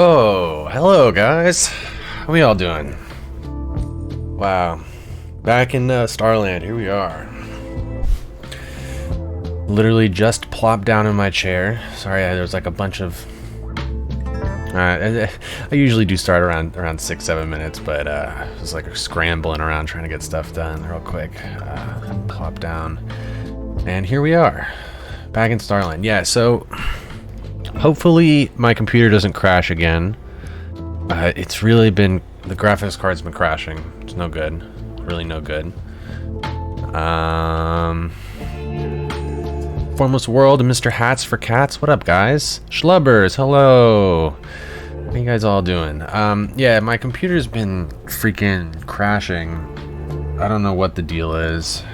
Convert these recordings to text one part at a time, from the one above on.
Oh, hello guys. How we all doing? Wow. Back in Starland, here we are. Literally just plopped down in my chair. Sorry, there's like a bunch of... I usually do start around 6-7 minutes, but just like scrambling around trying to get stuff done real quick. Plop down. And here we are. Back in Starland. Yeah, so... hopefully my computer doesn't crash again. It's really been... the graphics card's been crashing. It's no good. Really no good. Formless World and Mr. Hats for Cats. What up, guys? Schlubbers, hello. How you guys all doing? Yeah, my computer's been freaking crashing. I don't know what the deal is.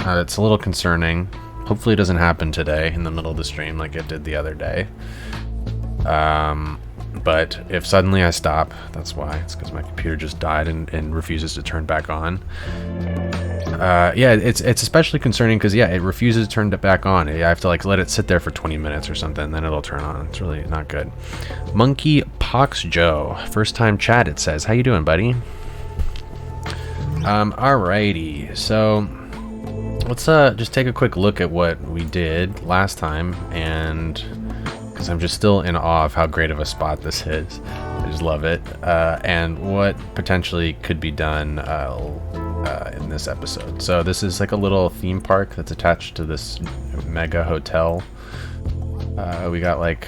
It's a little concerning. Hopefully it doesn't happen today in the middle of the stream like it did the other day. But if suddenly I stop, that's why. It's because my computer just died and refuses to turn back on. Yeah, it's especially concerning because, yeah, it refuses to turn it back on. I have to like let it sit there for 20 minutes or something, then it'll turn on. It's really not good. Monkey Pox Joe, first time chat, it says. How you doing, buddy? Alrighty, so let's just take a quick look at what we did last time, and because I'm just still in awe of how great of a spot this is. I just love it, and what potentially could be done in this episode. So this is like a little theme park that's attached to this mega hotel. We got like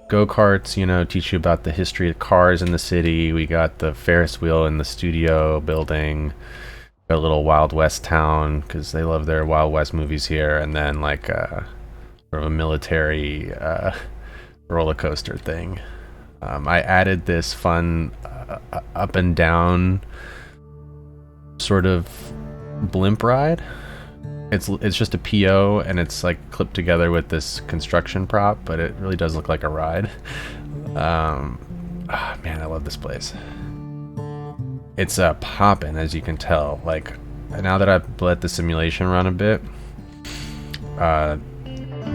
go-karts, you know, teach you about the history of cars in the city. We got the Ferris wheel in the studio building. Got a little Wild West town because they love their Wild West movies here, and then like sort of a military roller coaster thing. I added this fun up and down sort of blimp ride. It's just a PO and it's like clipped together with this construction prop, but it really does look like a ride. Man, I love this place. It's popping, as you can tell. Like, now that I've let the simulation run a bit,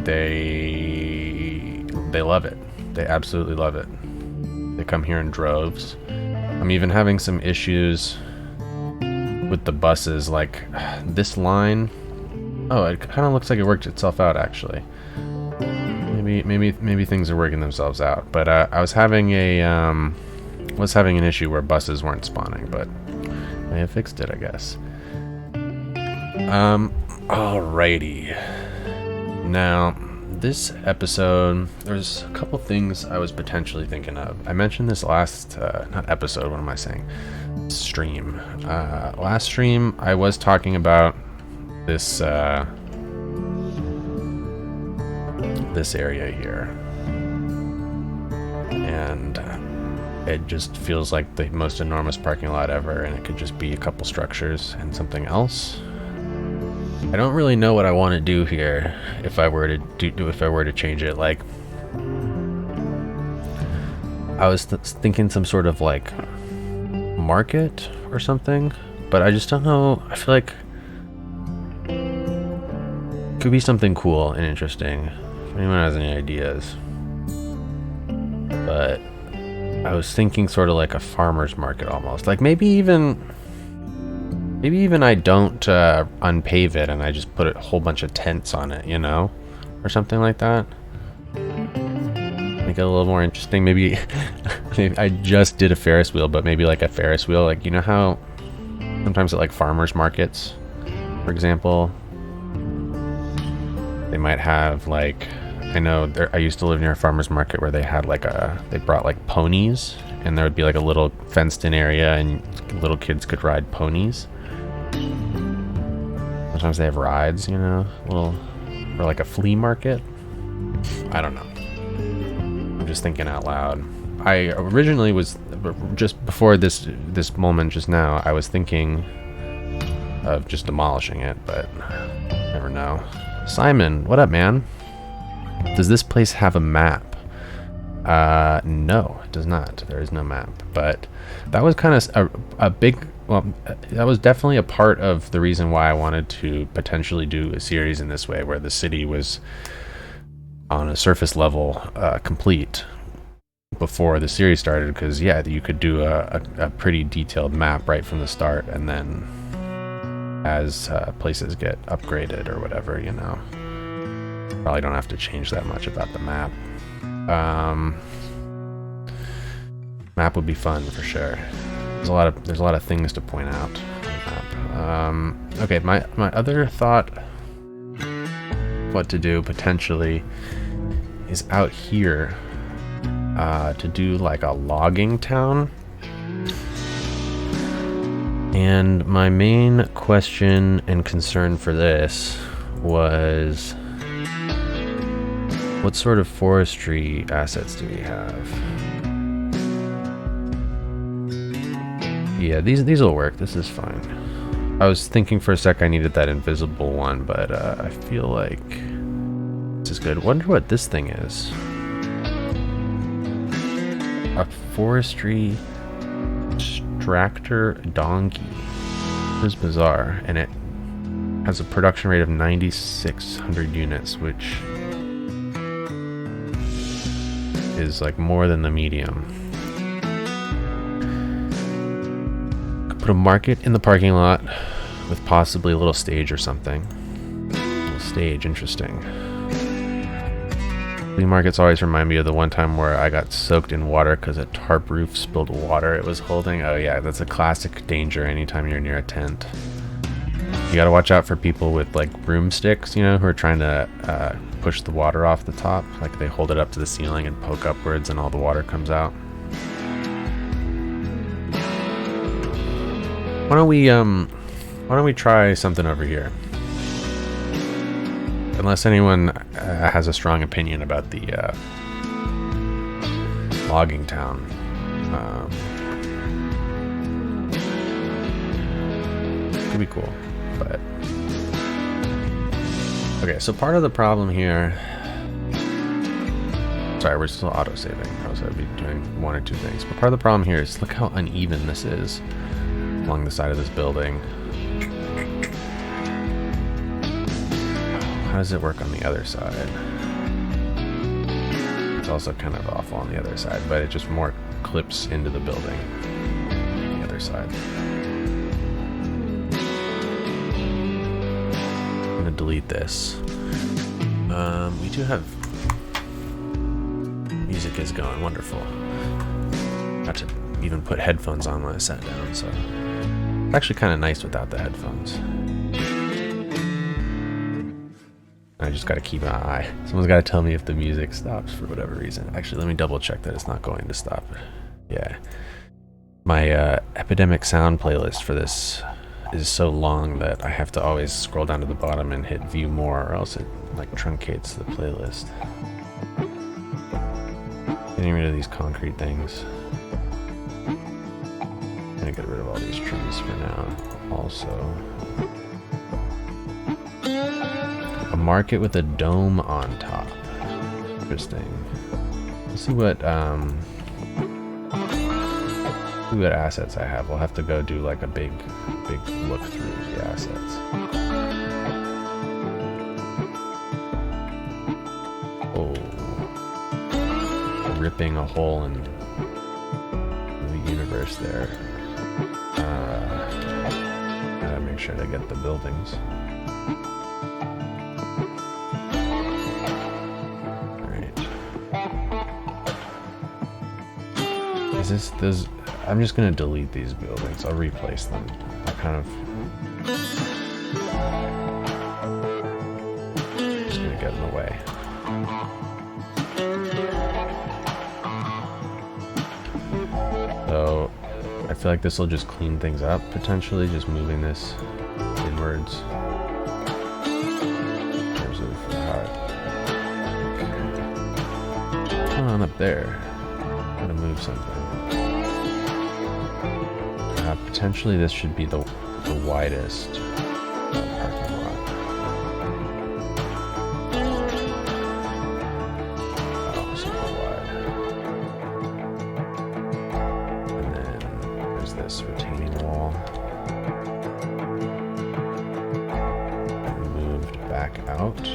they love it. They absolutely love it. They come here in droves. I'm even having some issues with the buses. Like this line, oh, it kind of looks like it worked itself out actually. Maybe things are working themselves out. But I was having an issue where buses weren't spawning, but I have fixed it, I guess. Alrighty. Now, this episode, there's a couple things I was potentially thinking of. I mentioned this last, not episode, what am I saying? Stream. Last stream, I was talking about this, this area here. And it just feels like the most enormous parking lot ever, and it could just be a couple structures and something else. I don't really know what I want to do here. If I were to change it, like I was thinking some sort of like market or something, but I just don't know. I feel like it could be something cool and interesting. If anyone has any ideas, but I was thinking sort of like a farmer's market almost. Like maybe even I don't unpave it and I just put a whole bunch of tents on it, you know? Or something like that. Make it a little more interesting. Maybe I just did a Ferris wheel, but maybe like a Ferris wheel. Like, you know how sometimes at like farmers markets, for example, they might have like... I know I used to live near a farmer's market where they had like they brought like ponies, and there would be like a little fenced in area and little kids could ride ponies. Sometimes they have rides, you know, or like a flea market. I don't know. I'm just thinking out loud. I originally was, just before this moment just now, I was thinking of just demolishing it, but never know. Simon, what up, man? Does this place have a map? No, it does not. There is no map. But that was kind of a big... well, that was definitely a part of the reason why I wanted to potentially do a series in this way, where the city was on a surface level complete. before the series started, because yeah, you could do a pretty detailed map right from the start, and then as places get upgraded or whatever, you know, probably don't have to change that much about the map. Map would be fun for sure. There's a lot of things to point out on the map. Okay, my other thought, what to do potentially, is out here to do like a logging town. And my main question and concern for this was, what sort of forestry assets do we have? Yeah, these will work. This is fine. I was thinking for a sec I needed that invisible one, but I feel like this is good. Wonder what this thing is. A forestry tractor donkey. This is bizarre, and it has a production rate of 9,600 units, which is like more than the medium. Could put a market in the parking lot with possibly a little stage or something. A little stage, interesting. Flea markets always remind me of the one time where I got soaked in water because a tarp roof spilled water it was holding. Oh yeah, that's a classic danger anytime you're near a tent. You gotta watch out for people with like broomsticks, you know, who are trying to push the water off the top. Like they hold it up to the ceiling and poke upwards and all the water comes out. Why don't we try something over here? Unless anyone has a strong opinion about the logging town. Could be cool, but... Okay, so part of the problem here... Sorry, we're still auto-saving. I was going to be doing one or two things. But part of the problem here is look how uneven this is along the side of this building. How does it work on the other side? It's also kind of awful on the other side, but it just more clips into the building on the other side. I'm gonna delete this. We do have... Music is going, wonderful. Got to even put headphones on when I sat down, so... It's actually kind of nice without the headphones. I just got to keep an eye. Someone's got to tell me if the music stops for whatever reason. Actually, let me double check that it's not going to stop. Yeah. My Epidemic Sound playlist for this is so long that I have to always scroll down to the bottom and hit view more, or else it like truncates the playlist. Getting rid of these concrete things. I'm gonna get rid of all these trees for now. Also... A market with a dome on top. Interesting. Let's see what assets I have. We'll have to go do like a big look through the assets. Oh, ripping a hole in the universe there. Gotta make sure to get the buildings. I'm just gonna delete these buildings. I'll replace them. I kind of just gonna get in the way. So I feel like this will just clean things up potentially, just moving this inwards. In terms of what's going on up there? I'm gonna move something. Potentially this should be the widest parking lot. Oh, super wide. And then there's this retaining wall. Moved back out.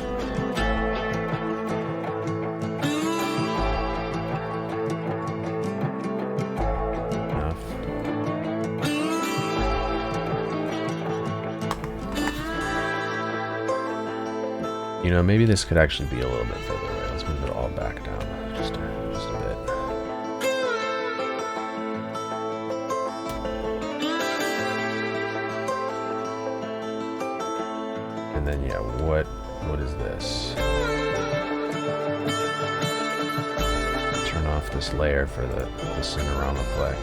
You know, maybe this could actually be a little bit further away. Let's move it all back down just a bit. And then, yeah, what is this? Turn off this layer for the Cinemaroplex.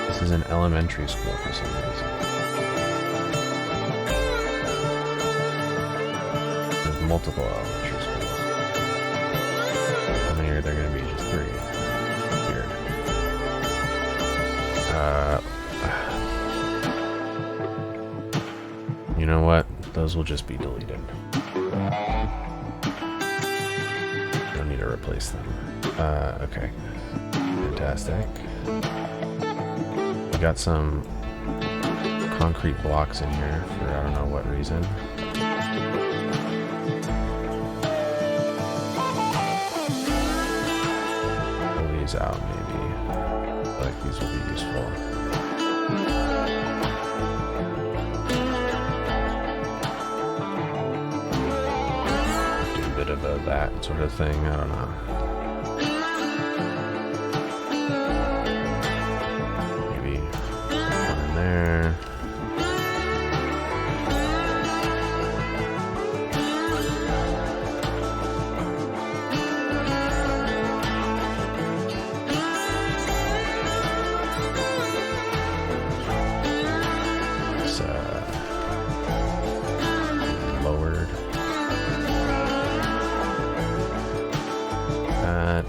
This is an elementary school for some reason. There's multiple elementary schools. How many are there going to be? Just 3. Weird. You know what? Those will just be deleted. Don't need to replace them. Okay. Fantastic. We got some concrete blocks in here for I don't know what reason. Pull these out maybe. I feel like these will be useful. Do a bit of that sort of thing, I don't know. There. It's lowered. That.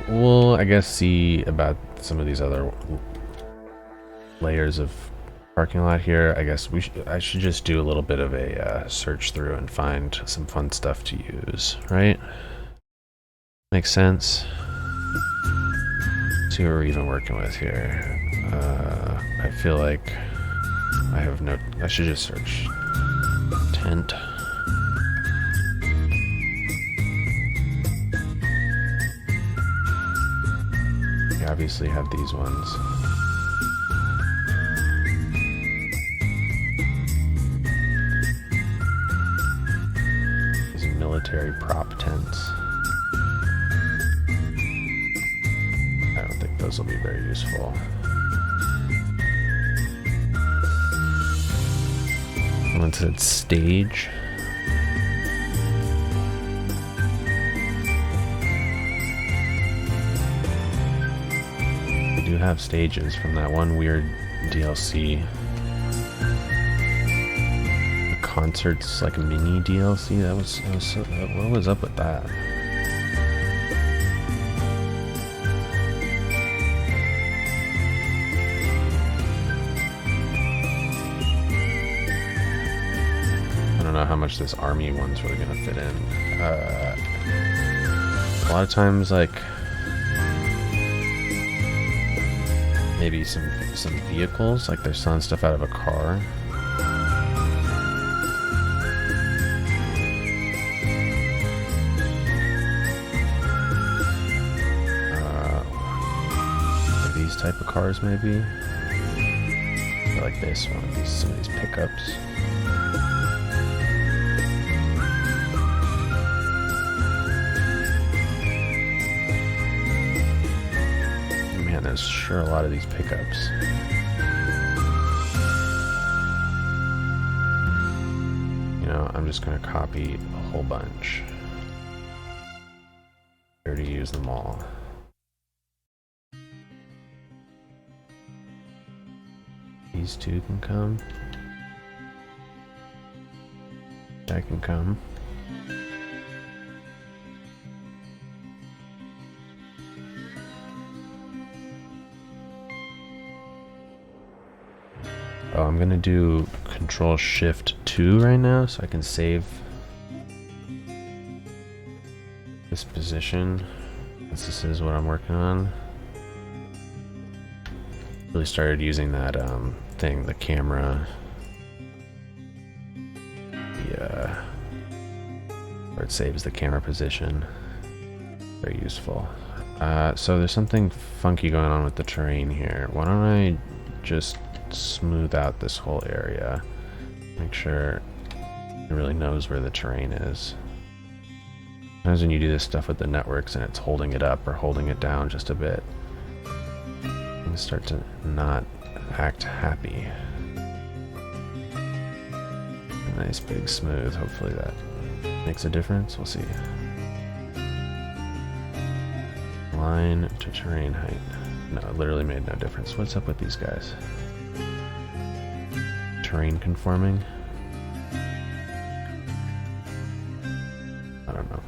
We'll, I guess, see about some of these other layers of parking lot here. I guess I should just do a little bit of a search through and find some fun stuff to use, right? Makes sense. See what we're even working with here. I feel like I should just search tent. Obviously have these ones. These military prop tents. I don't think those will be very useful. One said stage. Have stages from that one weird DLC. The concerts, like a mini DLC. That was so, what was up with that? I don't know how much this army one's really gonna fit in. A lot of times, like, maybe some vehicles, like they're selling stuff out of a car. These type of cars, maybe. I like this one. Some of these pickups. There's sure a lot of these pickups. You know, I'm just going to copy a whole bunch. I already used them all. These two can come. That can come. Oh, I'm gonna do Control-Shift-2 right now so I can save this position, since this is what I'm working on. Really started using that thing, the camera, where it saves the camera position. Very useful. So there's something funky going on with the terrain here. Why don't I just smooth out this whole area? Make sure it really knows where the terrain is. Sometimes when you do this stuff with the networks and it's holding it up or holding it down just a bit, things start to not act happy. Nice big smooth. Hopefully that makes a difference. We'll see. Line to terrain height. No, it literally made no difference. What's up with these guys? Terrain conforming? I don't know.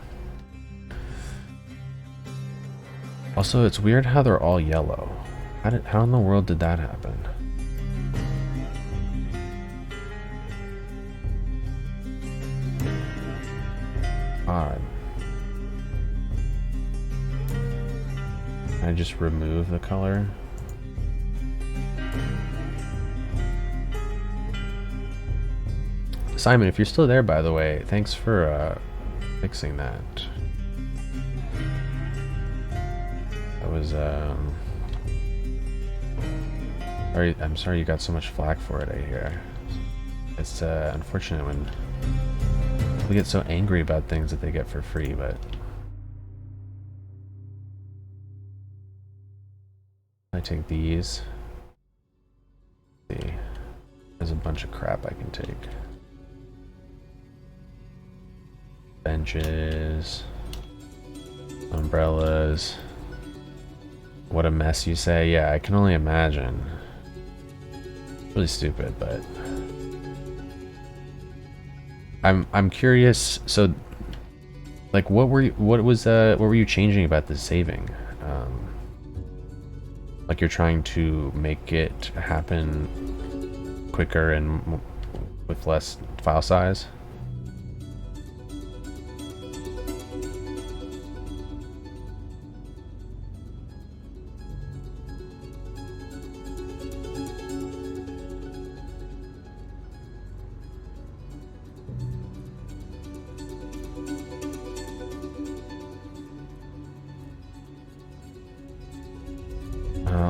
Also, it's weird how they're all yellow. How in the world did that happen? Odd. Can I just remove the color? Simon, if you're still there, by the way, thanks for fixing that. That was I'm sorry you got so much flack for it, I hear. It's unfortunate when people get so angry about things that they get for free, but I take these. Let's see. There's a bunch of crap I can take. Benches, umbrellas. What a mess, you say? Yeah, I can only imagine. Really stupid, but I'm curious. So, like, what were you changing about the saving? Like, you're trying to make it happen quicker and with less file size?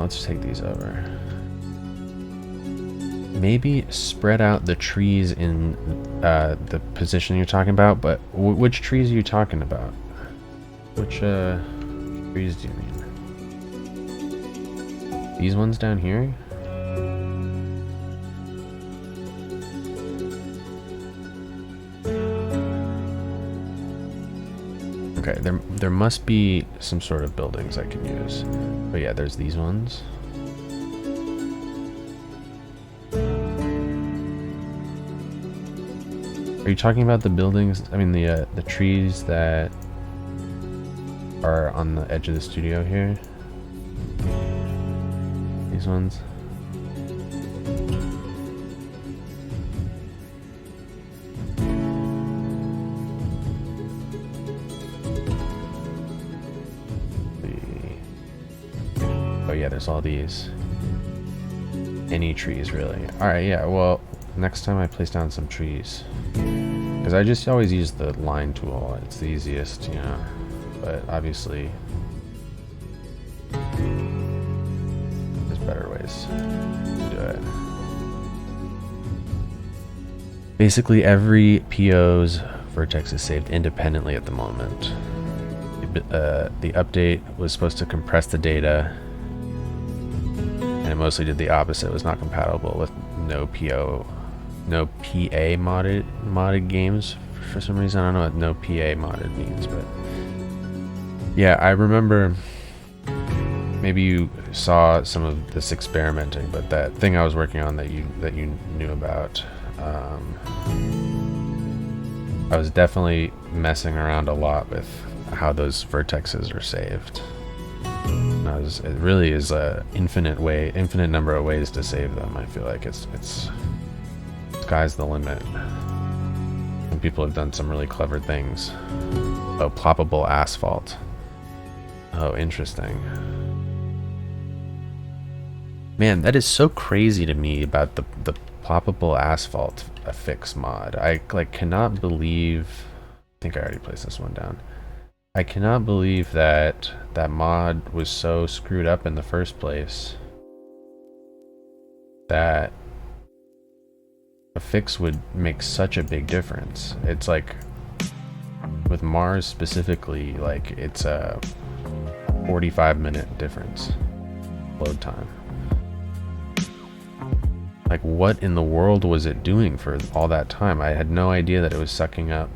Let's take these over. Maybe spread out the trees in the position you're talking about, but which trees are you talking about? Which trees do you mean? These ones down here? Okay, there must be some sort of buildings I can use. But yeah, there's these ones. Are you talking about the buildings? I mean the trees that are on the edge of the studio here? These ones? Yeah, there's all these. Any trees, really. Alright, yeah, well, next time I place down some trees. Because I just always use the line tool. It's the easiest, you know. But obviously, there's better ways to do it. Basically, every PO's vertex is saved independently at the moment. The update was supposed to compress the data, and it mostly did the opposite. It was not compatible with no PA modded games for some reason. I don't know what no PA modded means, but yeah, I remember maybe you saw some of this experimenting, but that thing I was working on that you knew about, I was definitely messing around a lot with how those vertexes are saved. It really is a infinite number of ways to save them. I feel like it's sky's the limit. And people have done some really clever things. Oh, ploppable asphalt. Oh, interesting. Man, that is so crazy to me about the ploppable asphalt affix mod. I cannot believe think I already placed this one down. I cannot believe that that mod was so screwed up in the first place that a fix would make such a big difference. It's like, with Mars specifically, like it's a 45-minute difference load time. Like, what in the world was it doing for all that time? I had no idea that it was sucking up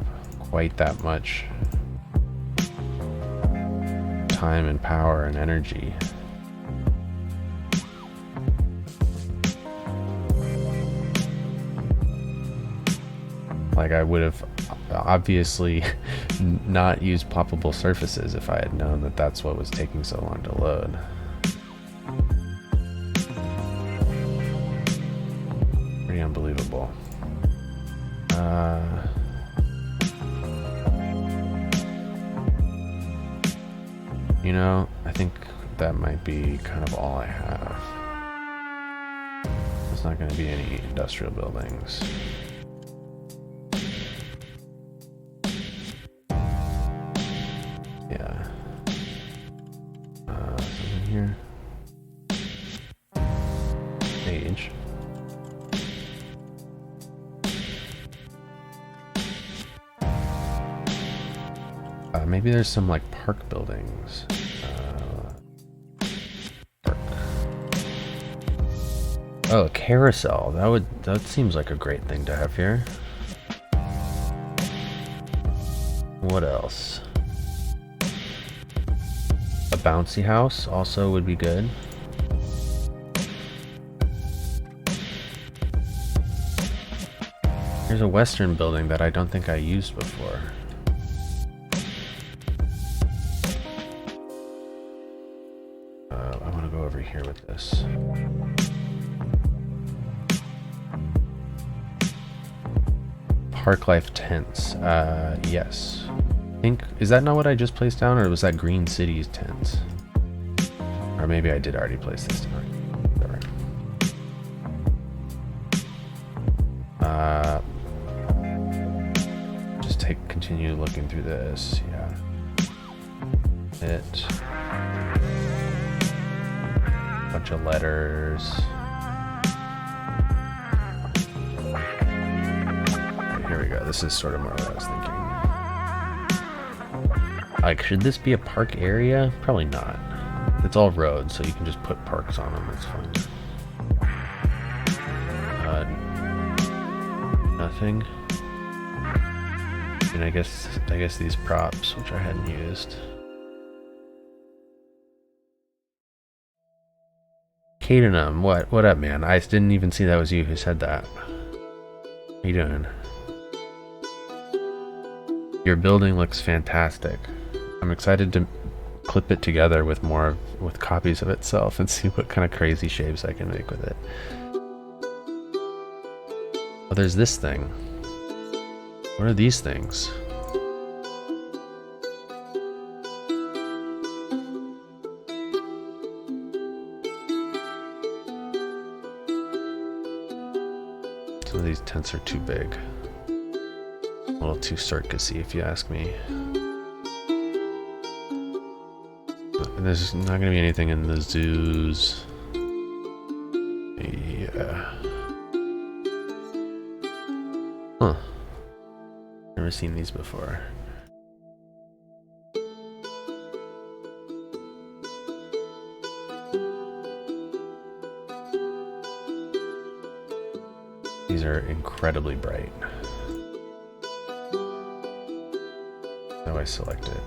quite that much time and power and energy. Like, I would have obviously not used ploppable surfaces if I had known that that's what was taking so long to load. Pretty unbelievable. You know, I think that might be kind of all I have. There's not going to be any industrial buildings. Yeah. Something here. Page. Maybe there's some like park buildings. Park. Oh, a carousel. That seems like a great thing to have here. What else? A bouncy house also would be good. Here's a western building that I don't think I used before. I want to go over here with this. Park life tents. Yes. I think, is that not what I just placed down, or was that Green City's tents? Or maybe I did already place this down. Whatever. Just continue looking through this. Yeah. Bunch of letters. Okay, here we go. This is sort of more what I was thinking. Like, should this be a park area? Probably not. It's all roads, so you can just put parks on them. It's fine. Nothing. And I guess these props, which I hadn't used. Cadenum, what up, man? I didn't even see that was you who said that. How you doing? Your building looks fantastic. I'm excited to clip it together with with copies of itself and see what kind of crazy shapes I can make with it. Oh, there's this thing. What are these things? Some of these tents are too big. A little too circusy, if you ask me. There's not going to be anything in the zoos. Yeah. Huh. Never seen these before. These are incredibly bright. How do I select it?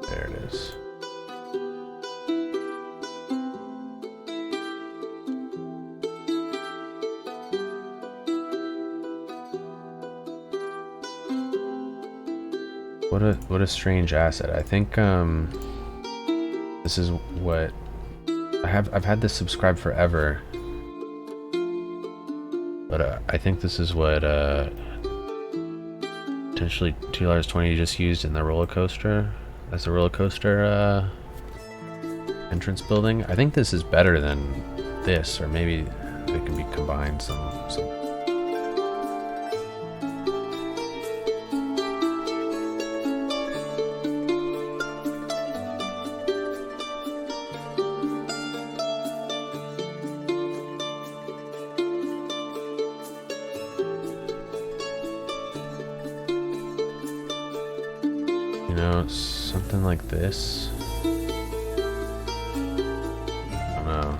There it is. What a strange asset. I think this is what I've had this subscribed forever, but I think this is what potentially $2.20 just used in the roller coaster as the roller coaster entrance building. I think this is better than this, or maybe they can be combined some. You know, something like this. I don't know.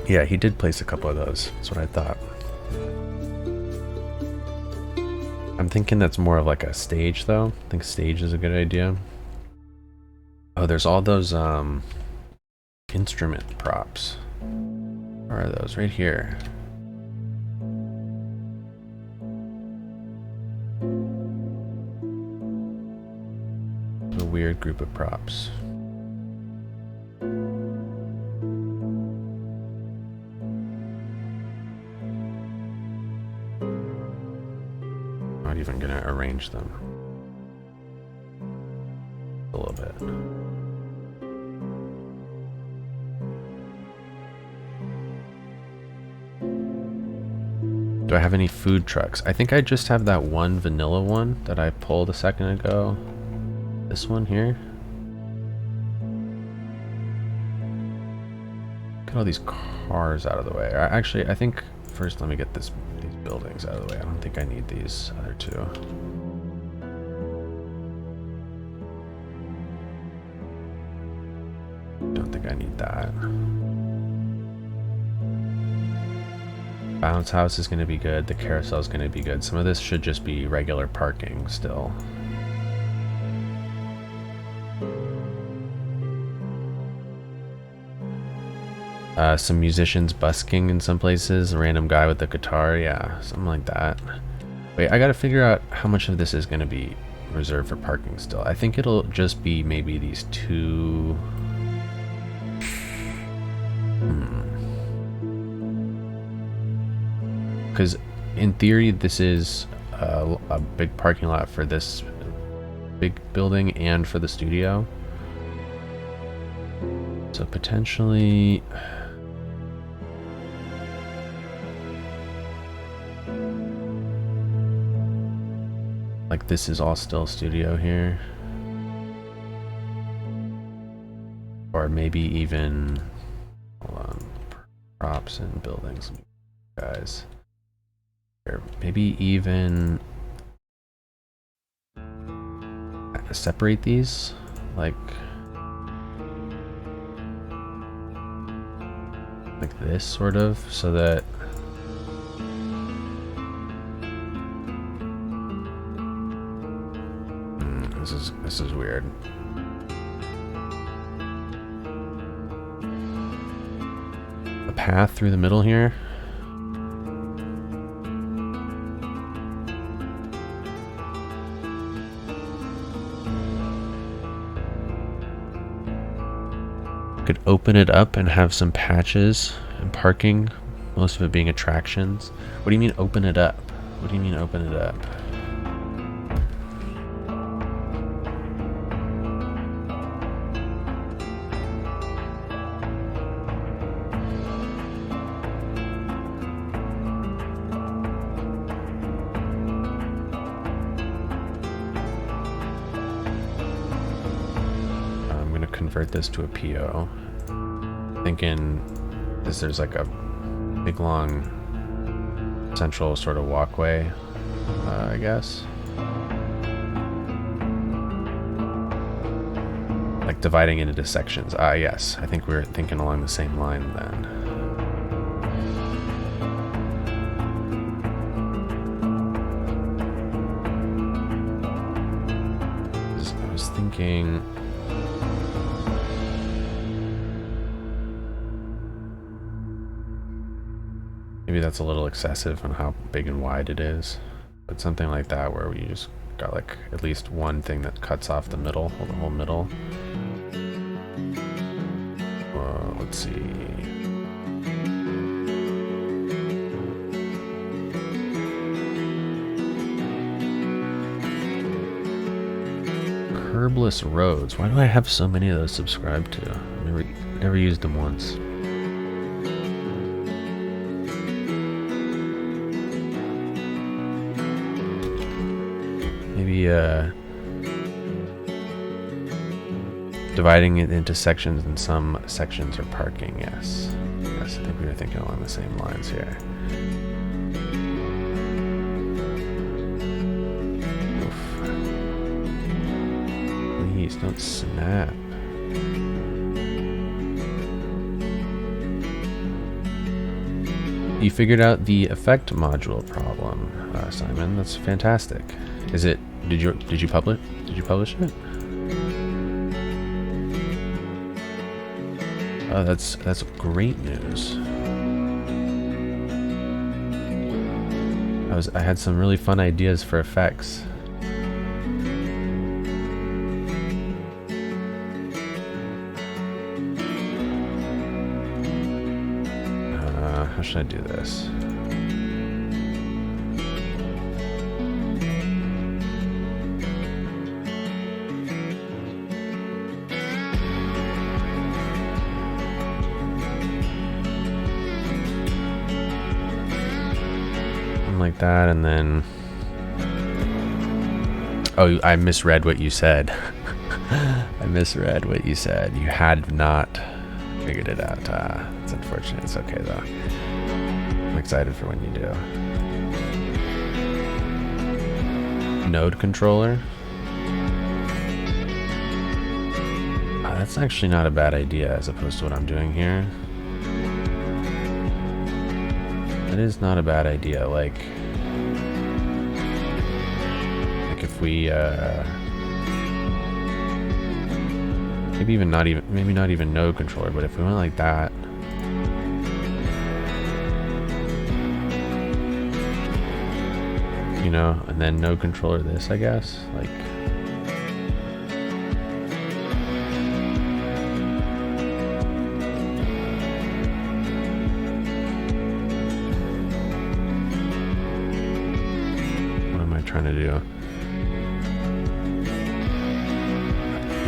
Yeah, he did place a couple of those. That's what I thought. I'm thinking that's more of like a stage though. I think stage is a good idea. Oh, there's all those instrument props. Where are those? Right here. A weird group of props. Not even gonna arrange them a little bit. Do I have any food trucks? I think I just have that one vanilla one that I pulled a second ago. This one here. Get all these cars out of the way. Actually, I think first let me get these buildings out of the way. I don't think I need these other two. Don't think I need that. Bounce house is going to be good. The carousel is going to be good. Some of this should just be regular parking still. Some musicians busking in some places. A random guy with a guitar. Yeah, something like that. Wait, I gotta figure out how much of this is going to be reserved for parking still. I think it'll just be maybe these two. Because in theory, this is a big parking lot for this big building and for the studio. So potentially... like this is all still studio here. Or maybe even... hold on. Props and buildings. Guys. Maybe even separate these like this sort of, so that this is weird. A path through the middle here. Could open it up and have some patches and parking, most of it being attractions. What do you mean open it up? What do you mean open it up? Convert this to a PO. Thinking there's like a big long central sort of walkway, I guess. Like dividing it into sections. Yes, I think we're thinking along the same line then. I was thinking... maybe that's a little excessive on how big and wide it is, but something like that where you just got like at least one thing that cuts off the middle, the whole middle. Let's see. Herbless roads. Why do I have so many of those subscribed to? Never used them once. Maybe dividing it into sections, and some sections are parking. Yes, I think we were thinking along the same lines here. Oof. Please don't snap. You figured out the effect module problem, Simon. That's fantastic. Is it? Did you publish? Did you publish it? Oh, that's great news. I had some really fun ideas for effects. How should I do this? Like that, and then oh, I misread what you said. I misread what you said. You had not figured it out. It's unfortunate. It's okay though. I'm excited for when you do. Node controller. That's actually not a bad idea as opposed to what I'm doing here. It is not a bad idea. Like if we maybe not even node controller, but if we went like that, you know, and then node controller this, I guess, like. Trying to do.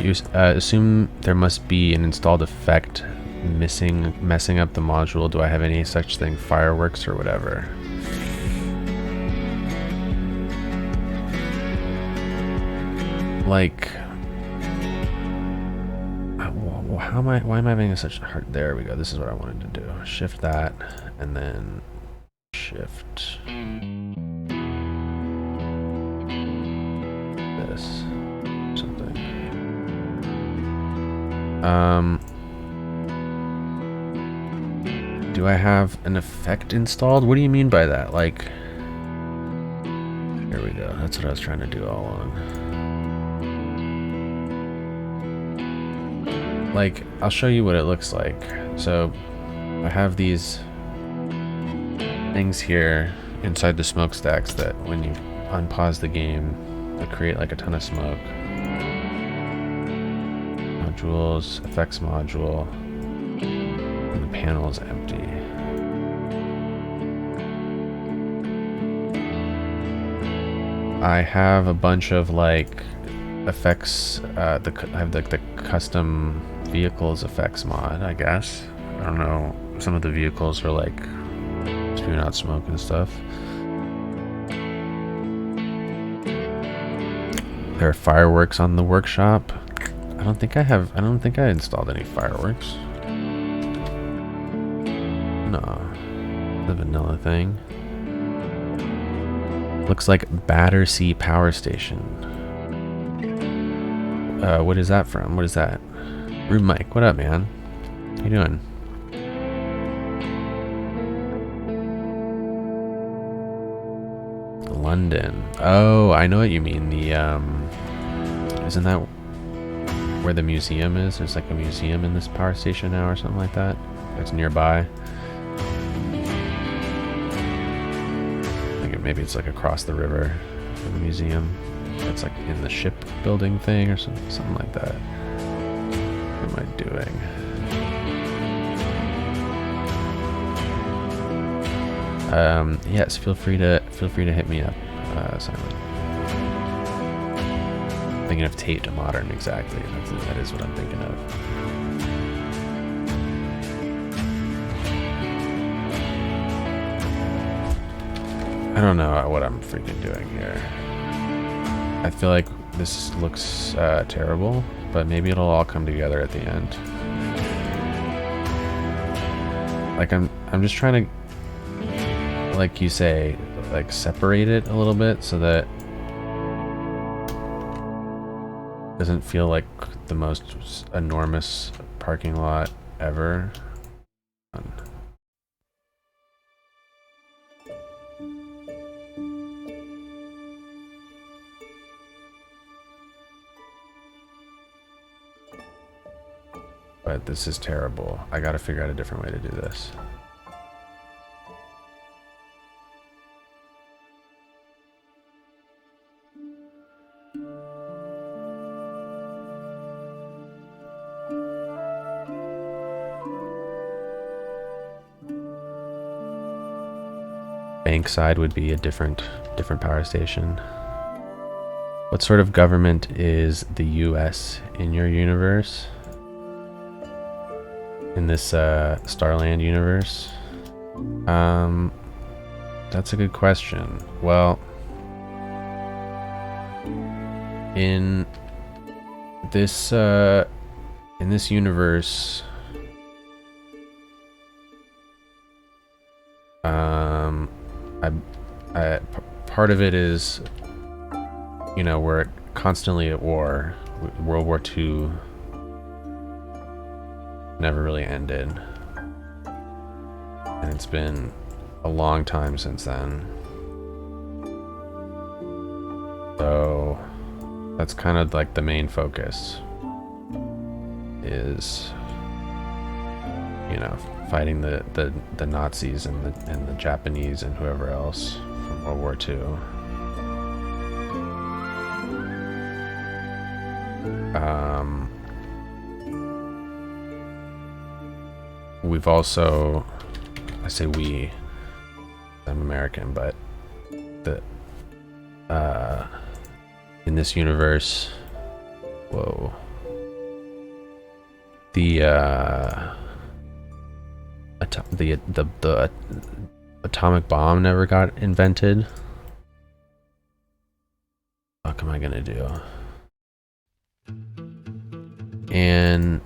You assume there must be an installed effect messing up the module. Do I have any such thing? Fireworks or whatever. Like, why am I having such a hard? There we go. This is what I wanted to do. Shift that, and then shift. Something. Do I have an effect installed? What do you mean by that? Like, here we go. That's what I was trying to do all along. Like, I'll show you what it looks like. So, I have these things here inside the smokestacks that when you unpause the game, they create like a ton of smoke. Modules, effects module, and the panel is empty. I have a bunch of like effects. I have like the custom vehicles effects mod, I guess. I don't know. Some of the vehicles are like spewing out smoke and stuff. There are fireworks on the workshop. I don't think I installed any fireworks. No. The vanilla thing. Looks like Battersea Power Station. What is that from? What is that? Room Mike, what up, man? How you doing? London. Oh, I know what you mean. The isn't that where the museum is? There's like a museum in this power station now or something like that. It's nearby. I think maybe it's like across the river from the museum. It's like in the shipbuilding thing or something like that. What am I doing? Yes, feel free to hit me up, Simon. Thinking of Tate to Modern, exactly. That is what I'm thinking of. I don't know what I'm freaking doing here. I feel like this looks terrible, but maybe it'll all come together at the end. Like I'm just trying to, like you say, like separate it a little bit so that it doesn't feel like the most enormous parking lot ever. But this is terrible. I gotta figure out a different way to do this. Bankside would be a different power station. What sort of government is the US in your universe? In this Starland universe? That's a good question. Well, in this universe, part of it is, you know, we're constantly at war. World War II never really ended, and it's been a long time since then. So that's kind of like the main focus is, you know, fighting the Nazis and the Japanese and whoever else from World War II. We've also, I say we, I'm American, but in this universe, whoa, the atomic bomb never got invented. What am I gonna do? And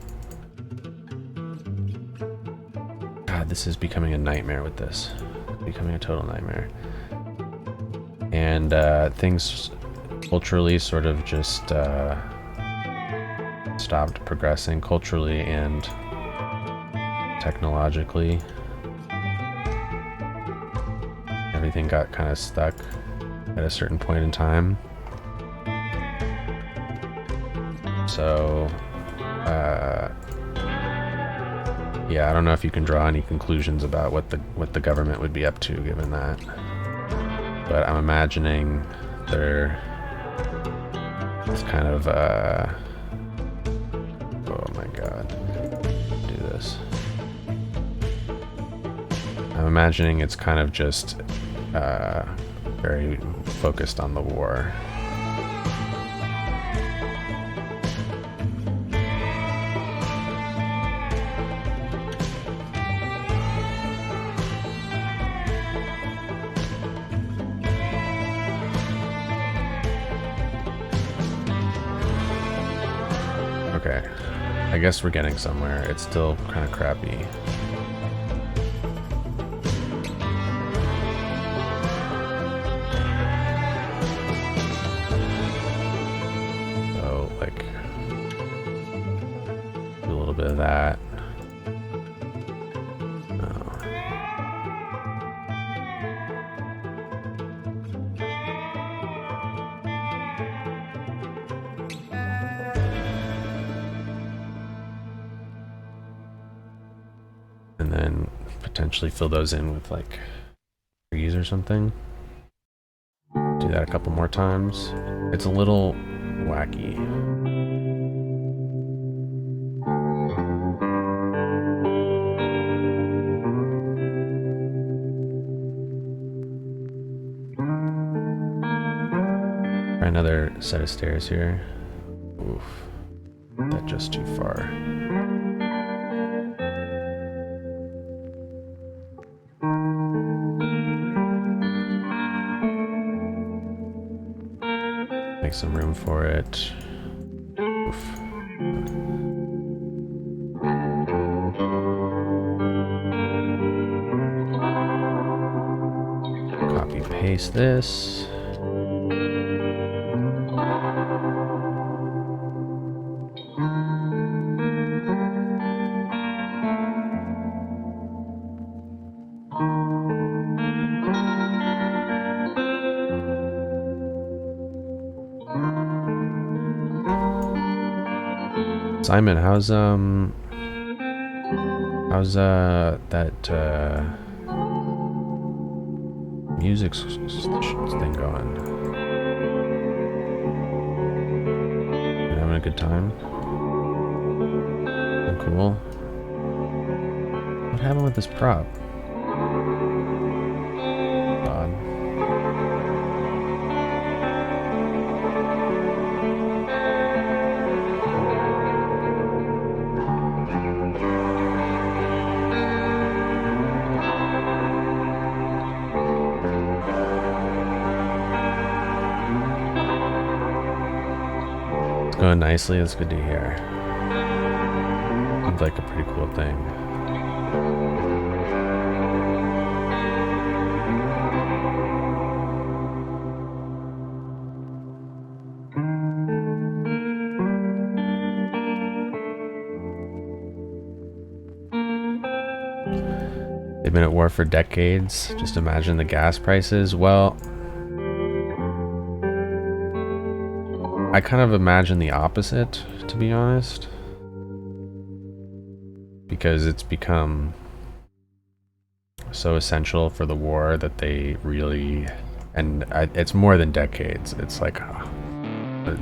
God, this is becoming a nightmare with this. It's becoming a total nightmare. And things culturally sort of just stopped progressing culturally and technologically. Everything got kind of stuck at a certain point in time. So yeah, I don't know if you can draw any conclusions about what the government would be up to given that. But I'm imagining they're it's kind of oh my god, do this. I'm imagining it's kind of just very focused on the war. Okay, I guess we're getting somewhere. It's still kind of crappy. So, like, do a little bit of that. And then potentially fill those in with like trees or something. Do that a couple more times. It's a little wacky. Try another set of stairs here. that just too far? Make some room for it. Oof. Copy paste this. Simon, how's that music thing going? You having a good time? Cool. What happened with this prop? Odd. Going nicely, that's good to hear. Seems like a pretty cool thing. They've been at war for decades. Just imagine the gas prices. Well, I kind of imagine the opposite, to be honest, because it's become so essential for the war that they really, and it's more than decades. It's like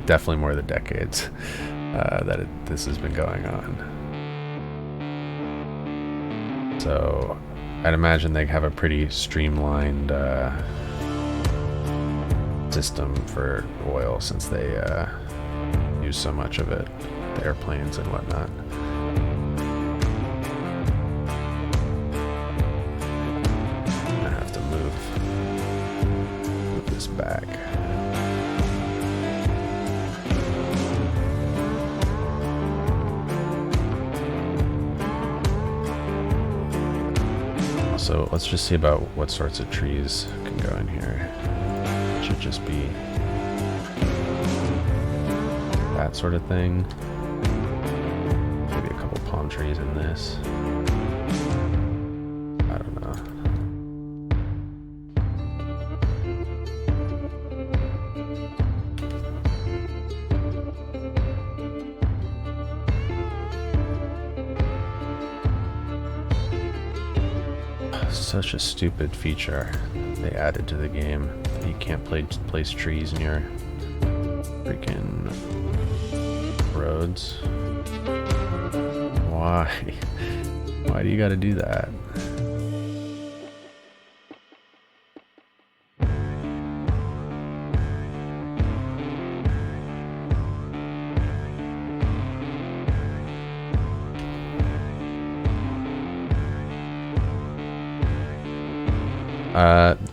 definitely more than decades that this has been going on. So I'd imagine they have a pretty streamlined system for oil, since they use so much of it, the airplanes and whatnot. I have to move this back. So let's just see about what sorts of trees can go in here. Should just be that sort of thing. Maybe a couple palm trees in this. I don't know. Such a stupid feature they added to the game. You can't place trees in your freaking roads. Why? Why do you gotta do that?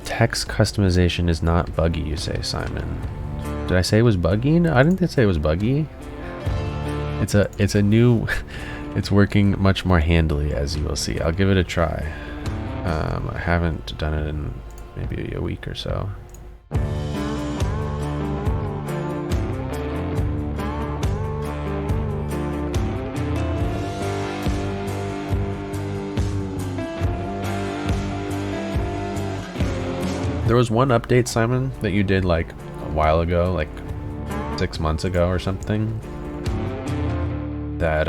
Text customization is not buggy, you say, Simon. Did I say it was buggy? No, I didn't say it was buggy. It's a new, it's working much more handily, as you will see. I'll give it a try. I haven't done it in maybe a week or so. There was one update, Simon, that you did like a while ago, like 6 months ago or something, that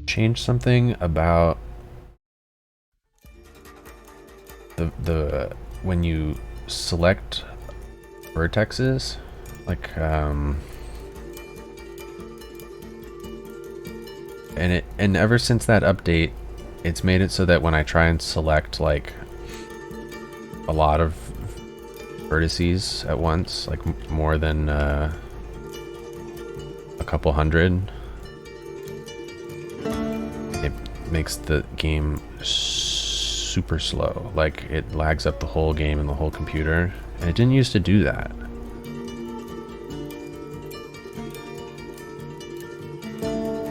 changed something about the when you select vertexes, like and ever since that update, it's made it so that when I try and select like a lot of vertices at once, like more than couple hundred, it makes the game super slow. Like, it lags up the whole game and the whole computer, and it didn't used to do that.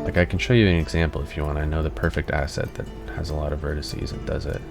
Like, I can show you an example if you want. I know the perfect asset that has a lot of vertices and does it.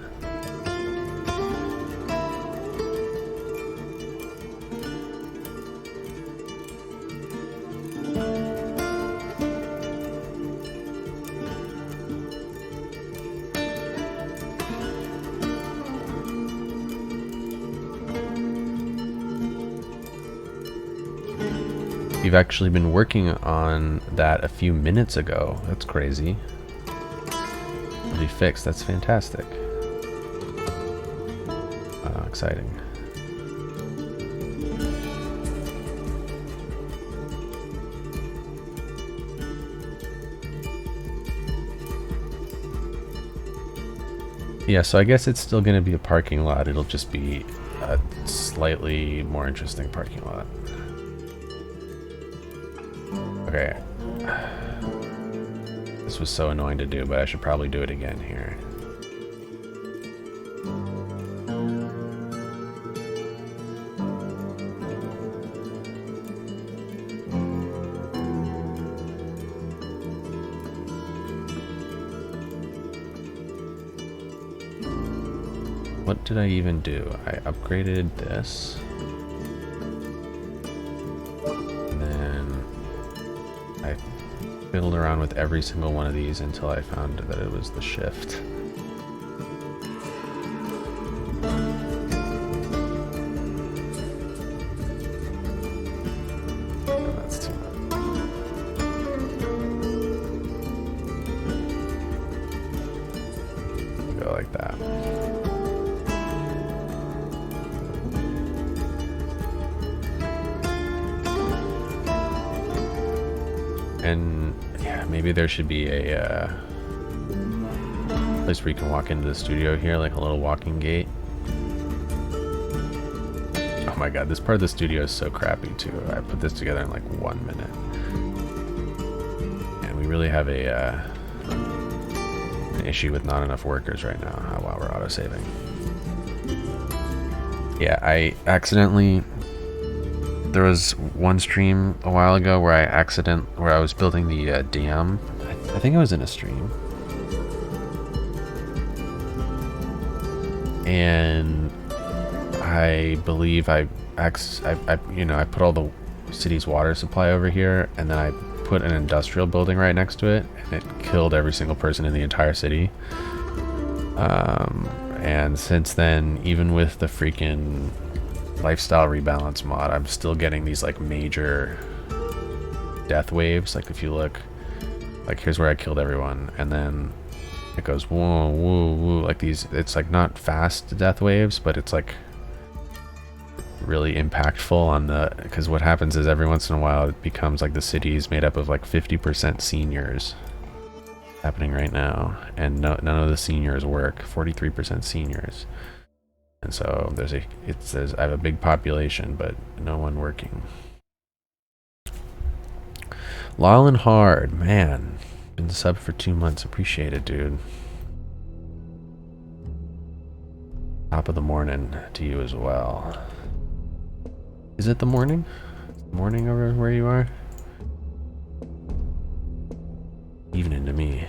You've actually been working on that a few minutes ago. That's crazy. It'll be fixed. That's fantastic. Exciting. Yeah, so I guess it's still going to be a parking lot. It'll just be a slightly more interesting parking lot. Okay. This was so annoying to do, but I should probably do it again here. What did I even do? I upgraded this. And then I fiddled around with every single one of these until I found that it was the shift. Oh, that's too much. Go like that. And yeah, maybe there should be a place where you can walk into the studio here, like a little walking gate. Oh my god, this part of the studio is so crappy too. I put this together in like 1 minute. And we really have an issue with not enough workers right now while we're autosaving. Yeah, I accidentally... There was one stream a while ago where I was building the dam. I think it was in a stream, and I believe I put all the city's water supply over here, and then I put an industrial building right next to it, and it killed every single person in the entire city. And since then, even with the freaking lifestyle rebalance mod, I'm still getting these like major death waves. Like if you look, like here's where I killed everyone, and then it goes whoa whoa whoa, like these. It's like not fast death waves, but it's like really impactful on the, because what happens is every once in a while it becomes like the city is made up of like 50% seniors. Happening right now, and none of the seniors work. 43% seniors. And so it says I have a big population, but no one working. Lol and Hard, man, been sub for 2 months. Appreciate it, dude. Top of the morning to you as well. Is it the morning? Morning over where you are? Evening to me.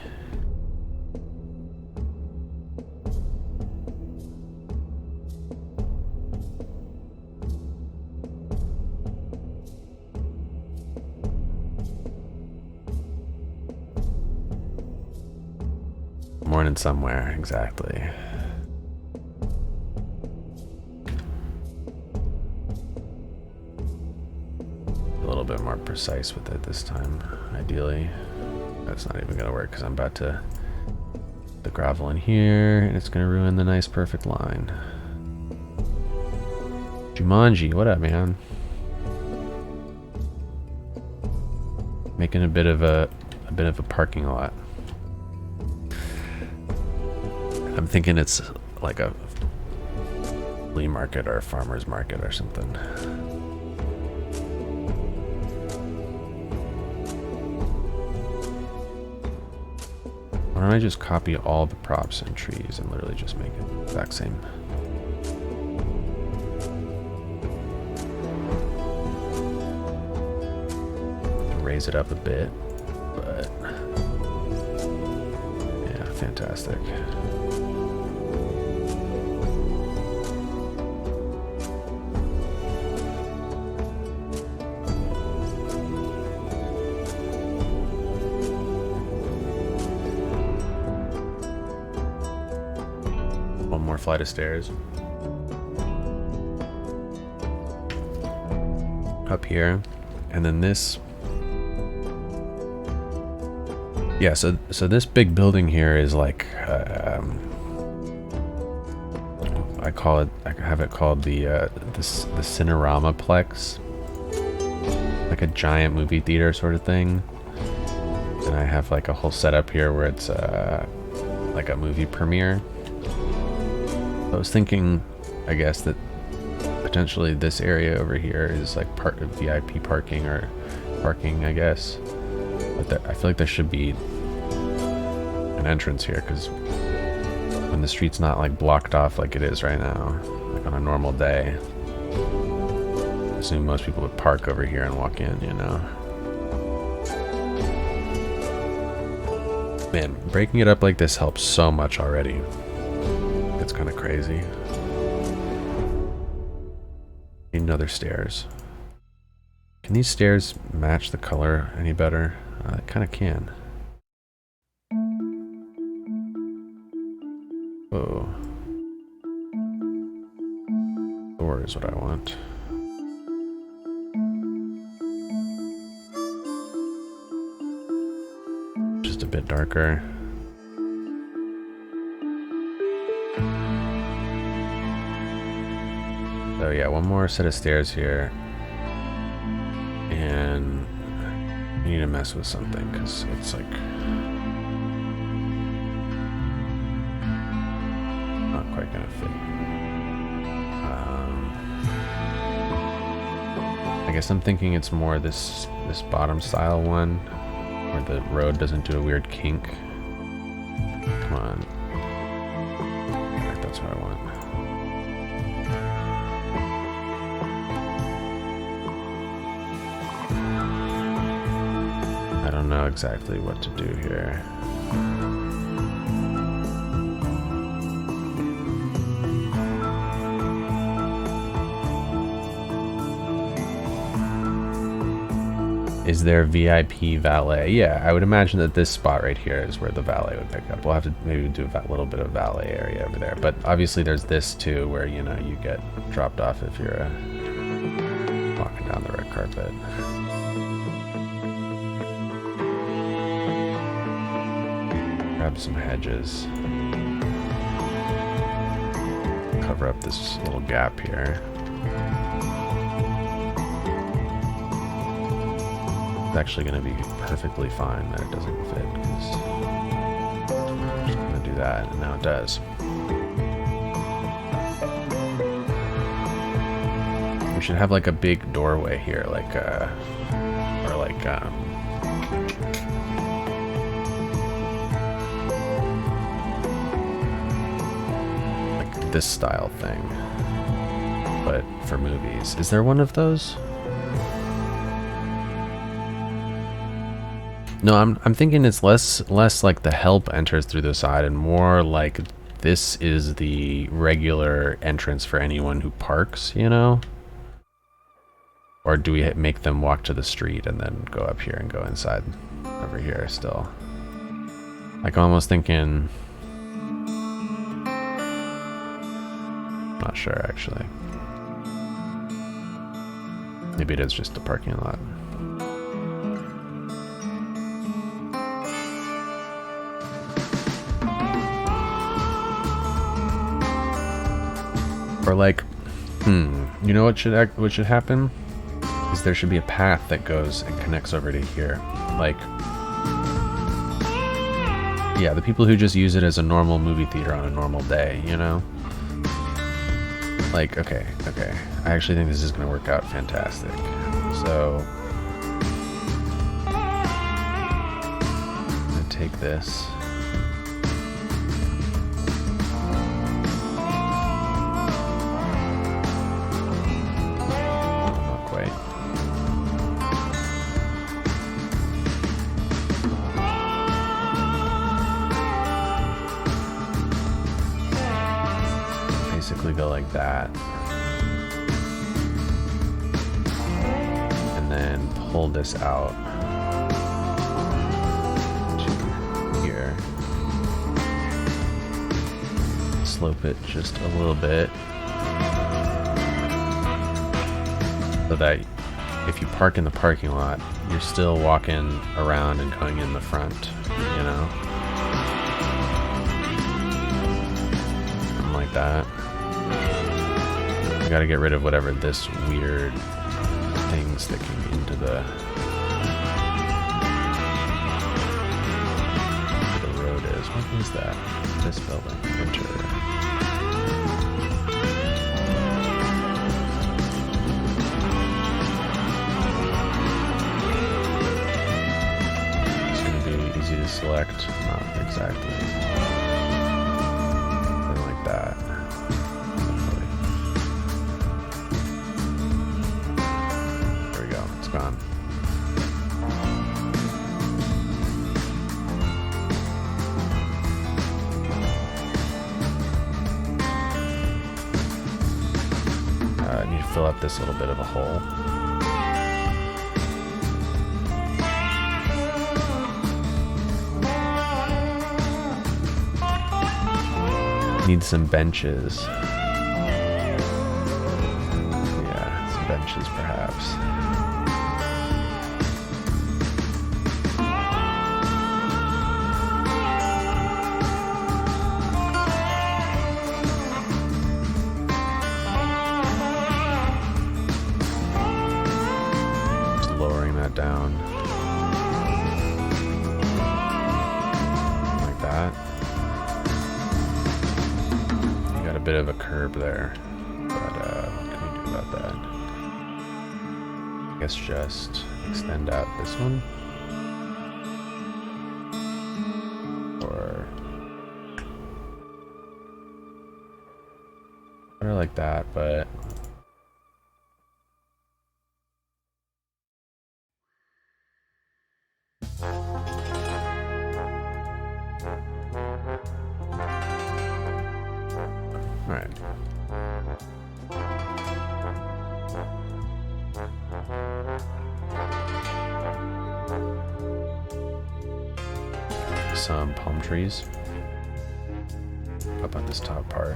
Morning somewhere, exactly. A little bit more precise with it this time, ideally. That's not even gonna work because I'm about to put the gravel in here, and it's gonna ruin the nice perfect line. Jumanji, what up, man? Making a bit of a parking lot. I'm thinking it's like a flea market or a farmer's market or something. Why don't I just copy all the props and trees and literally just make it the exact same? Raise it up a bit, but yeah, fantastic. One more flight of stairs. Up here, and then this. Yeah, so this big building here is like, I have it called the Cinerama-plex, like a giant movie theater sort of thing. And I have like a whole setup here where it's like a movie premiere. I was thinking, I guess, that potentially this area over here is like part of VIP parking or parking, I guess. But I feel like there should be an entrance here, because when the street's not like blocked off like it is right now, like on a normal day, I assume most people would park over here and walk in, you know? Man, breaking it up like this helps so much already. It's kind of crazy. Need another stairs. Can these stairs match the color any better? It kind of can. Whoa. Door is what I want. Just a bit darker. So yeah, one more set of stairs here. And I need to mess with something because it's like not quite gonna fit. I guess I'm thinking it's more this bottom style one where the road doesn't do a weird kink. Come on. Alright, that's what I want. I don't know exactly what to do here. Is there VIP valet? Yeah, I would imagine that this spot right here is where the valet would pick up. We'll have to maybe do a little bit of valet area over there. But obviously there's this too, where, you know, you get dropped off if you're walking down the red carpet. Grab some hedges. Cover up this little gap here. It's actually going to be perfectly fine that it doesn't fit, because I'm just going to do that, and now it does. We should have like a big doorway here, like this style thing, but for movies. Is there one of those? No, I'm thinking it's less like the help enters through the side and more like this is the regular entrance for anyone who parks, you know? Or do we make them walk to the street and then go up here and go inside over here still? Like, I'm almost thinking... Not sure, actually. Maybe it is just a parking lot. Or like, you know what should happen? Is there should be a path that goes and connects over to here. Like, yeah, the people who just use it as a normal movie theater on a normal day, you know? Like, okay. I actually think this is going to work out fantastic. So, I'm going to take this. basically go like that. And then pull this out to here. Slope it just a little bit. So that if you park in the parking lot, you're still walking around and going in the front, you know? Something like that. You gotta get rid of whatever this weird thing sticking into the road is. What is that? This building. Enter. Easy to select, not exactly. Something like that. Hopefully. There we go, it's gone. I need to fill up this little bit of a hole. Need some benches. Yeah, some benches perhaps. Just lowering that down. Like that. Bit of a curb there, but what can we do about that? I guess just extend out this one, or like that, but alright. Some palm trees up on this top part.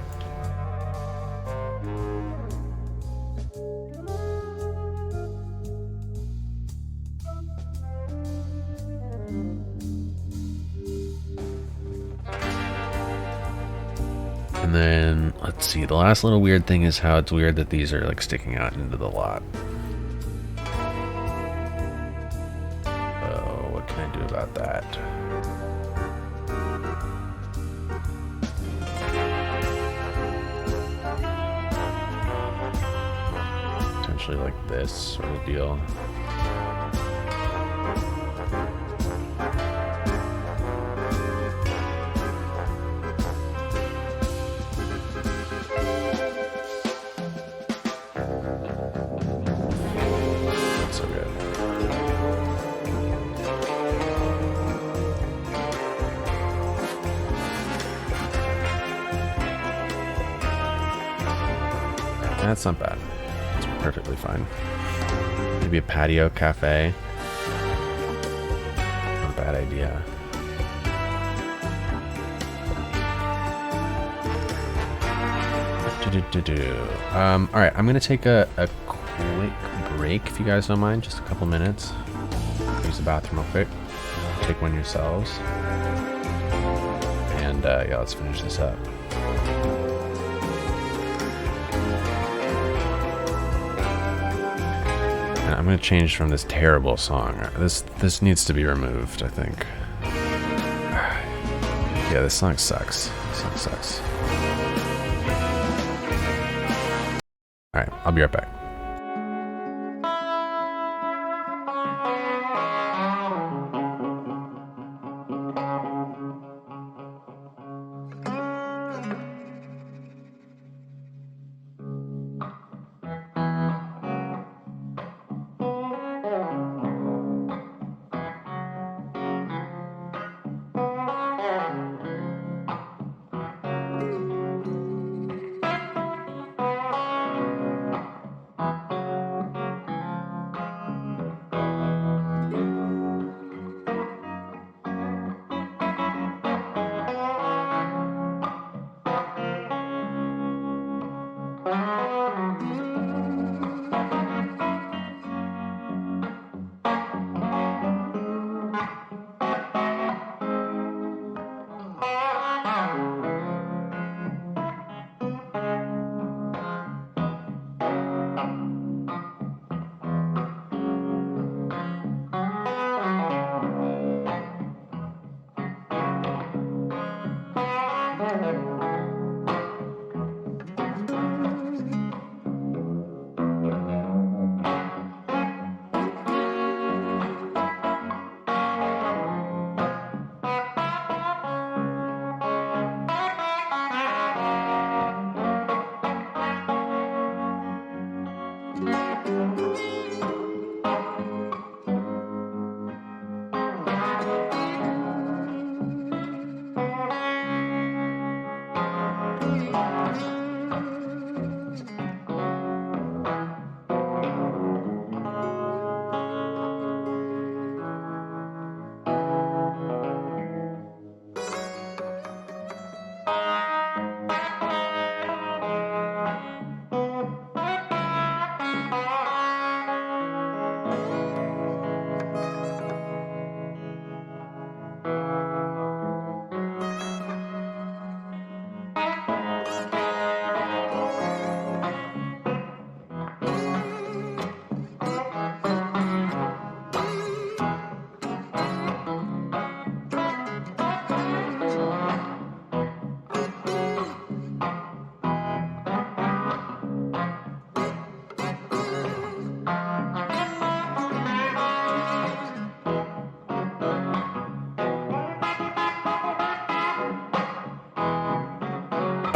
And then, let's see, the last little weird thing is how it's weird that these are like sticking out into the lot. Oh, what can I do about that? Potentially like this sort of deal. That's not bad. It's perfectly fine. Maybe a patio cafe. Not a bad idea. Alright, I'm gonna take a quick break if you guys don't mind, just a couple minutes. Use the bathroom real quick. Take one yourselves. And yeah, let's finish this up. I'm gonna change from this terrible song. This needs to be removed, I think. Yeah, this song sucks. This song sucks. Alright, I'll be right back.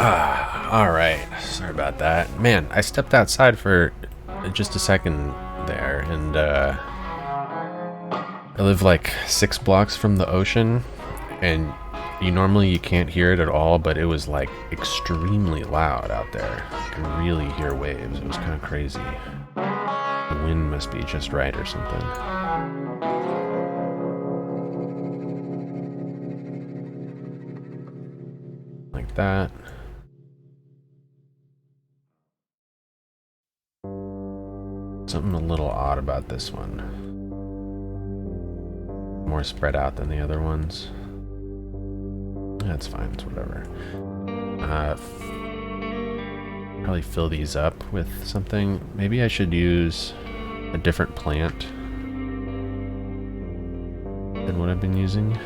All right. Sorry about that. Man, I stepped outside for just a second there, and I live like 6 blocks from the ocean, and you can't hear it at all, but it was like extremely loud out there. You can really hear waves. It was kind of crazy. The wind must be just right or something. Like that. Something a little odd about this one. More spread out than the other ones. That's fine, it's whatever. Probably fill these up with something. Maybe I should use a different plant than what I've been using.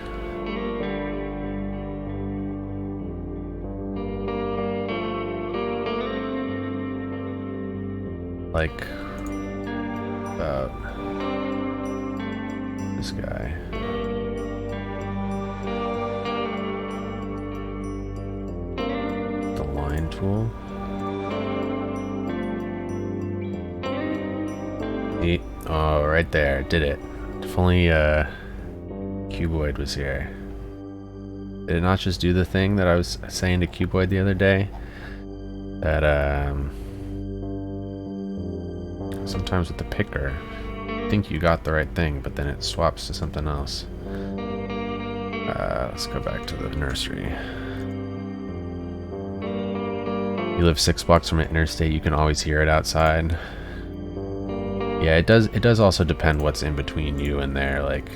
Like this guy. The line tool. Oh, right there. Did it. If only Cuboid was here. Did it not just do the thing that I was saying to Cuboid the other day? That sometimes with the picker, you think you got the right thing, but then it swaps to something else. Let's go back to the nursery. You live 6 blocks from an interstate, you can always hear it outside. Yeah, it does also depend what's in between you and there, like,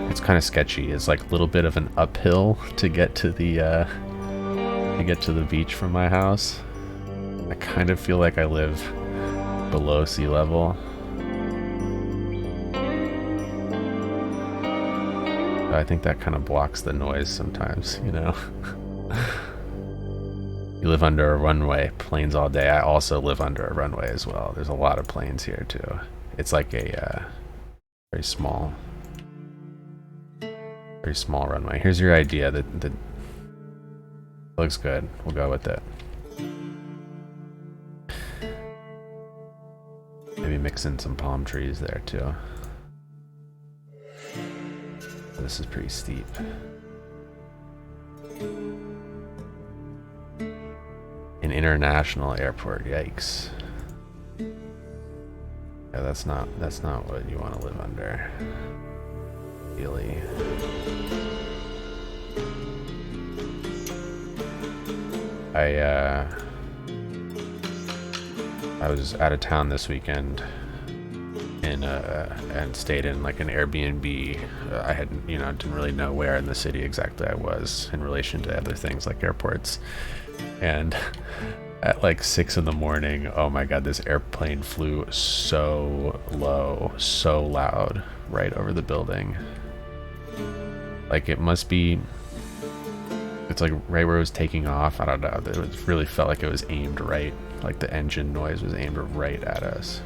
it's kind of sketchy. It's like a little bit of an uphill to get to the beach from my house. I kind of feel like I live below sea level. I think that kind of blocks the noise sometimes, you know? You live under a runway, planes all day. I also live under a runway as well. There's a lot of planes here too. It's like a very small runway. Here's your idea. That looks good. We'll go with it. Maybe mix in some palm trees there too. This is pretty steep. An international airport, yikes. Yeah, that's not what you want to live under. Really. I was out of town this weekend and stayed in like an Airbnb. I hadn't, didn't really know where in the city exactly I was in relation to other things like airports. And at like 6 in the morning, oh my god, this airplane flew so low, so loud, right over the building. Like it must be, it's like right where it was taking off. I don't know. It really felt like it was aimed right. Like the engine noise was aimed right at us.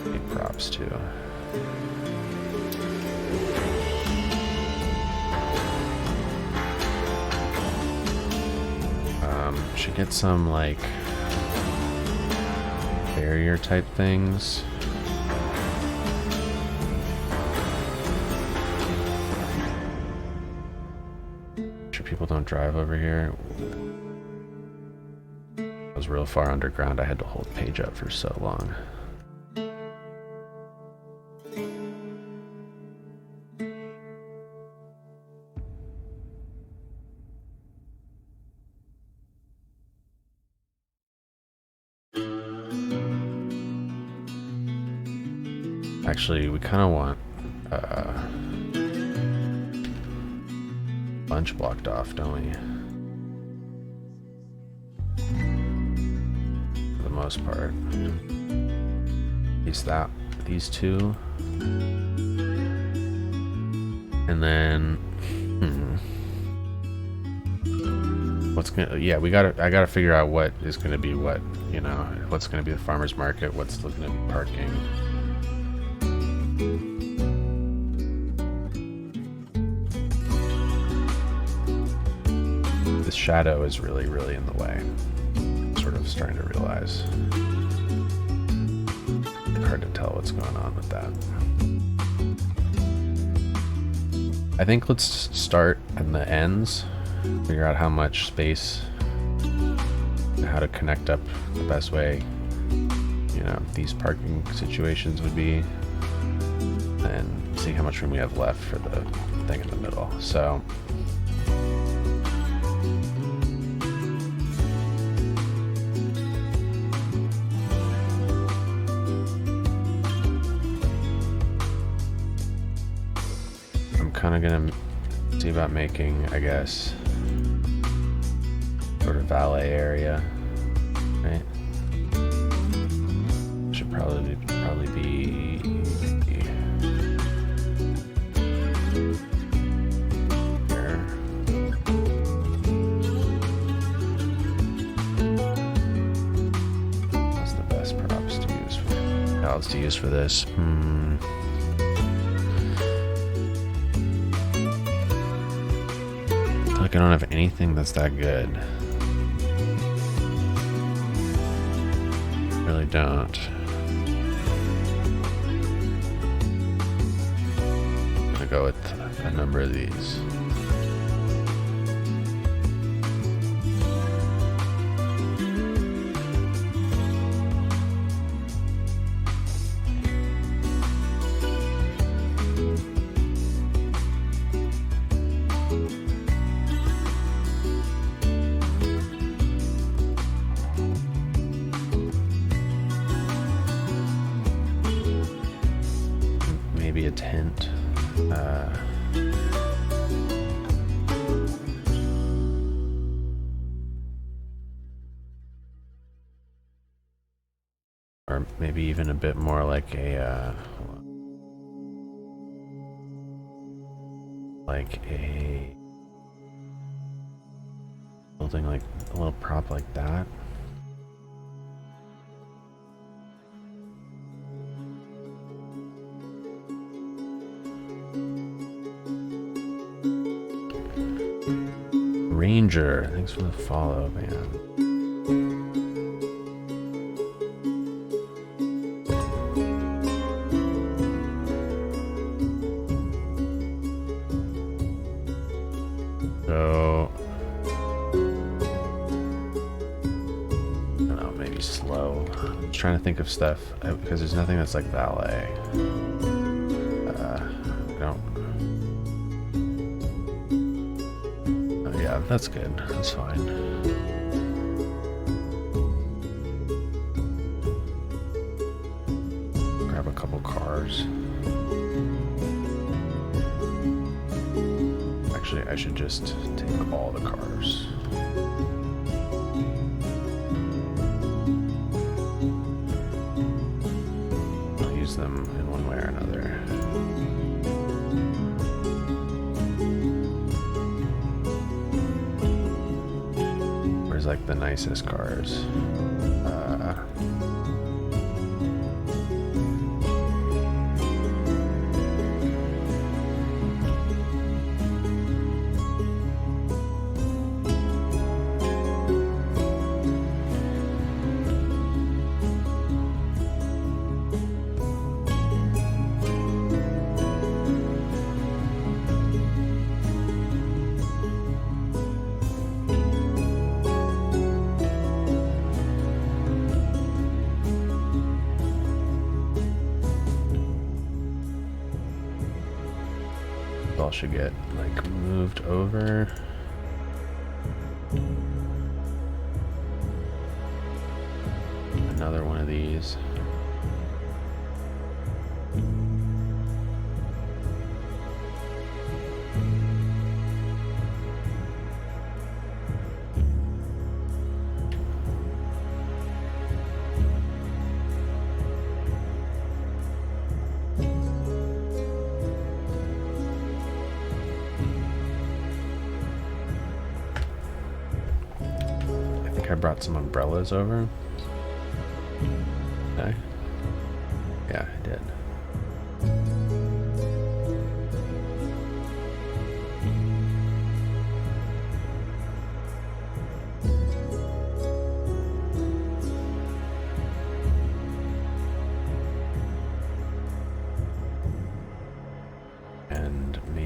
Big props too. Should get some like barrier type things. Sure people don't drive over here. I was real far underground. I had to hold page up for so long. Actually, we kind of want bunch blocked off, don't we? For the most part. At least these two. And then I gotta figure out what is gonna be what, what's gonna be the farmer's market, what's gonna be parking. shadow is really in the way. Sort of starting to realize. Hard to tell what's going on with that. I think let's start at the ends, figure out how much space, how to connect up the best way, you know, these parking situations would be, and see how much room we have left for the thing in the middle. So kind of gonna see about making, I guess, sort of valet area, right? Should probably be here. What's the best props to use for pallets to use for this? Like I don't have anything that's that good. Really don't. I'm gonna go with a number of these. A tent. Or maybe even a bit more like a building, like a little prop like that. Ranger, thanks for the follow, man. So, I don't know, maybe slow. I'm just trying to think of stuff because there's nothing that's like valet. Yeah, that's good. That's fine. Grab a couple cars. Actually, I should just take all the cars. I'll use them in one way or another. Like the nicest cars. All should get like moved over. Another one of these. I brought some umbrellas over. Okay. Yeah, I did.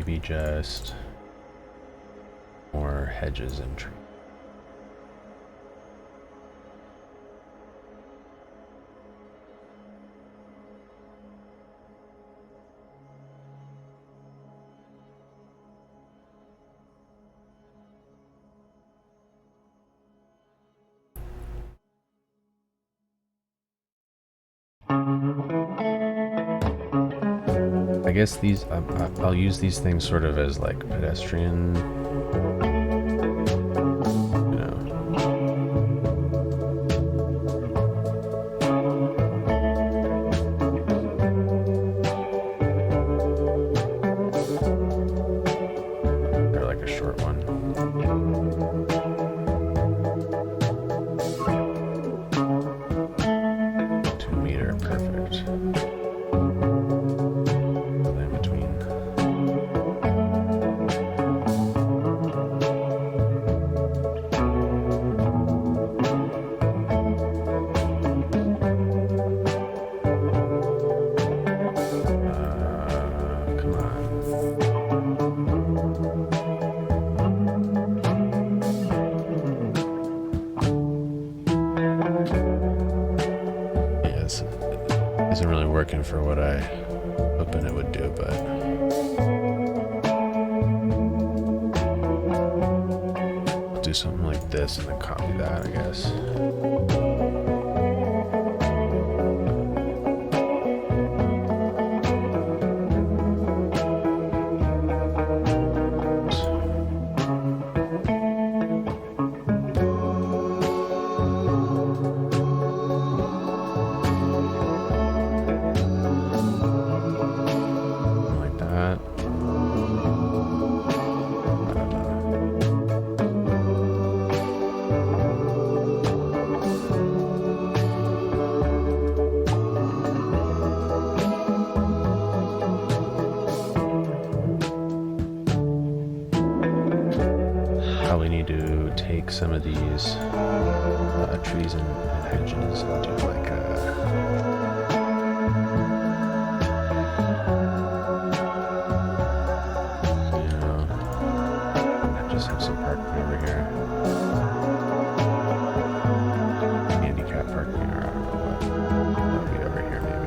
maybe just more hedges and trees. I guess these, I'll use these things sort of as like pedestrian, you know. Or like a short one. 2 meter, perfect. Isn't really working for what I hoping it would do, but I'll do something like this and then copy that, I guess. Probably need to take some of these trees and hedges and do like you know, I just have some parking over here. Handicap parking, or I don't know what. That'll be over here maybe.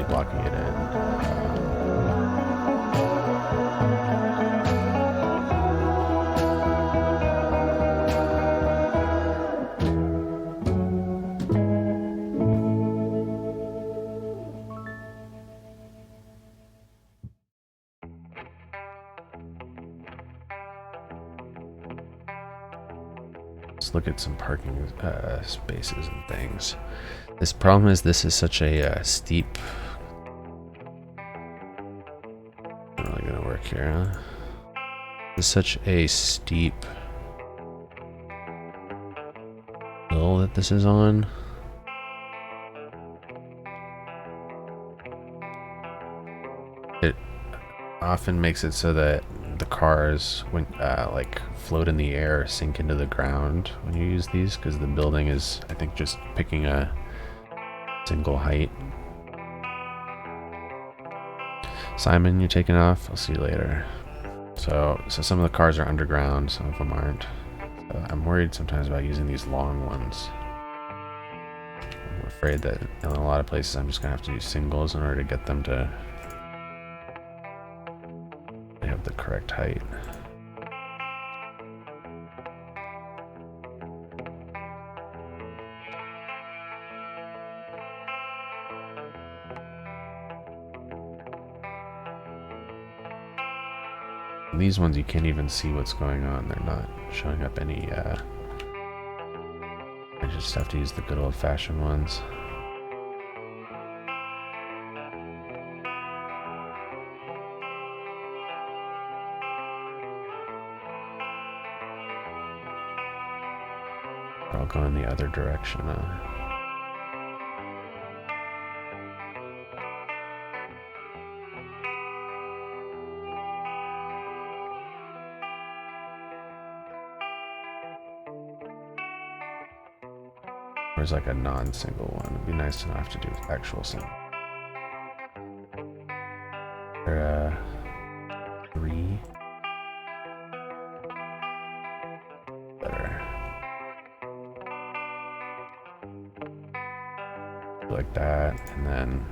Blocking it in. Let's look at some parking spaces and things. This problem is this is such a steep. Not really gonna work here, huh? It's such a steep hill that this is on. It often makes it so that the cars, when like float in the air, sink into the ground when you use these, because the building is, I think, just picking a single height. Simon, you're taking off. I'll see you later. So some of the cars are underground, some of them aren't. So I'm worried sometimes about using these long ones. I'm afraid that in a lot of places I'm just gonna have to use singles in order to get them to have the correct height. These ones you can't even see what's going on. They're not showing up any I just have to use the good old-fashioned ones. I'll go in the other direction. there's like a non-single one. It'd be nice to not have to do actual single. Or, 3. Better. Like that, and then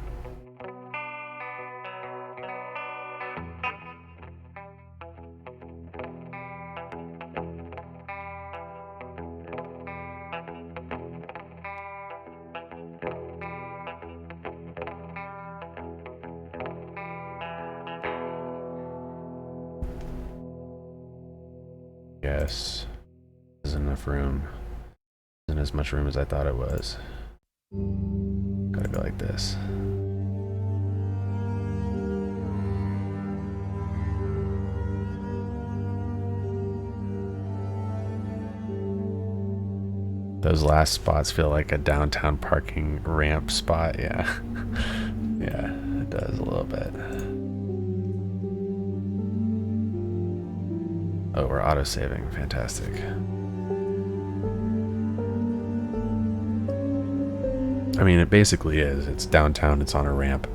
yes, there's enough room. Isn't as much room as I thought it was. Gotta go like this. Those last spots feel like a downtown parking ramp spot, yeah. Yeah, it does a little bit. Oh, we're auto-saving, fantastic. I mean, it basically is. It's downtown, it's on a ramp.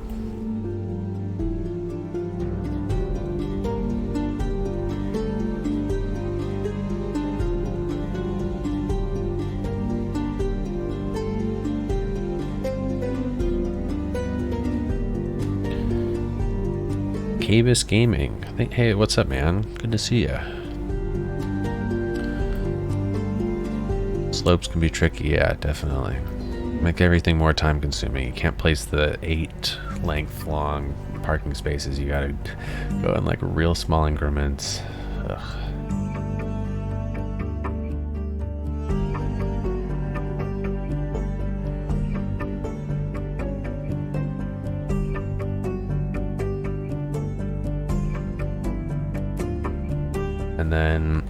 Cavis Gaming. Hey, what's up, man? Good to see ya. Slopes can be tricky, yeah, definitely. Make everything more time consuming. You can't place the 8 length long parking spaces. You gotta go in like real small increments. Ugh. And then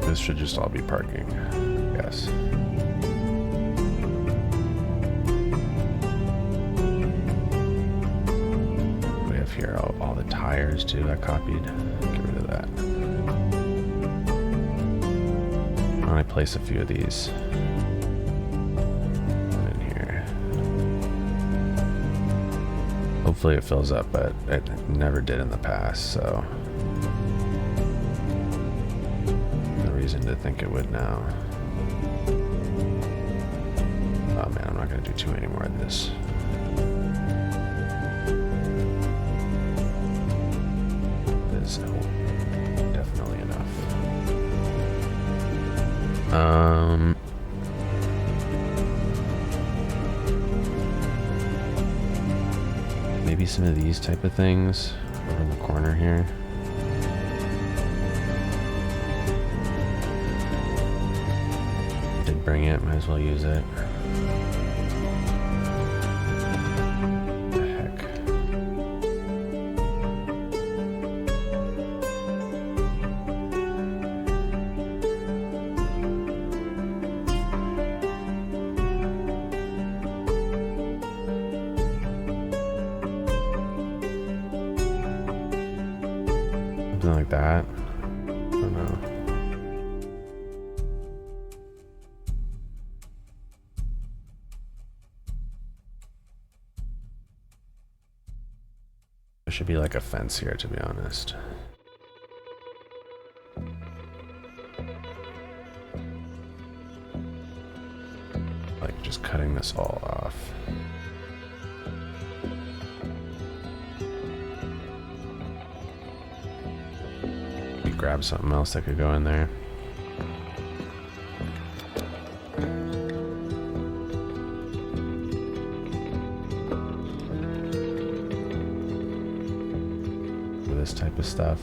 this should just all be parking, yes. We have here all the tires too, I copied. Get rid of that. Why don't I place a few of these in here? Hopefully it fills up, but it never did in the past, so reason to think it would now. Oh man, I'm not going to do too many more of this. This is definitely enough. Maybe some of these type of things over in the corner here. Bring it, might as well use it. What the heck? Something like that. I don't know. There should be like a fence here, to be honest. Like just cutting this all off. Maybe grab something else that could go in there. This type of stuff.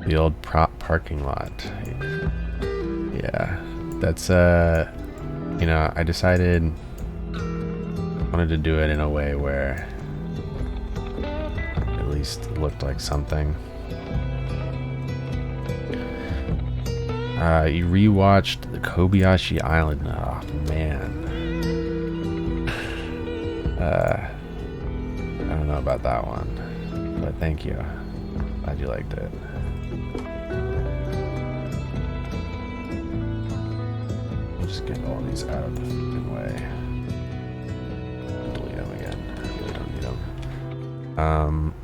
The old prop parking lot. Yeah, that's You know, I decided I wanted to do it in a way where it at least looked like something. You rewatched the Kobayashi Island. Oh man. I don't know about that one, but thank you. Glad you liked it. I'll just get all these out of the fucking way. Delete them again. We don't need them.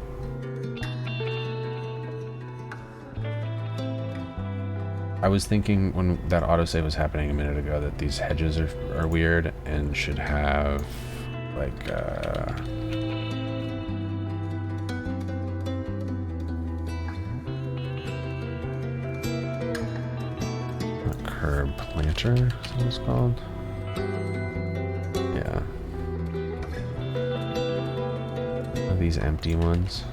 I was thinking when that autosave was happening a minute ago that these hedges are weird and should have like a curb planter, is what it's called. Yeah. These empty ones.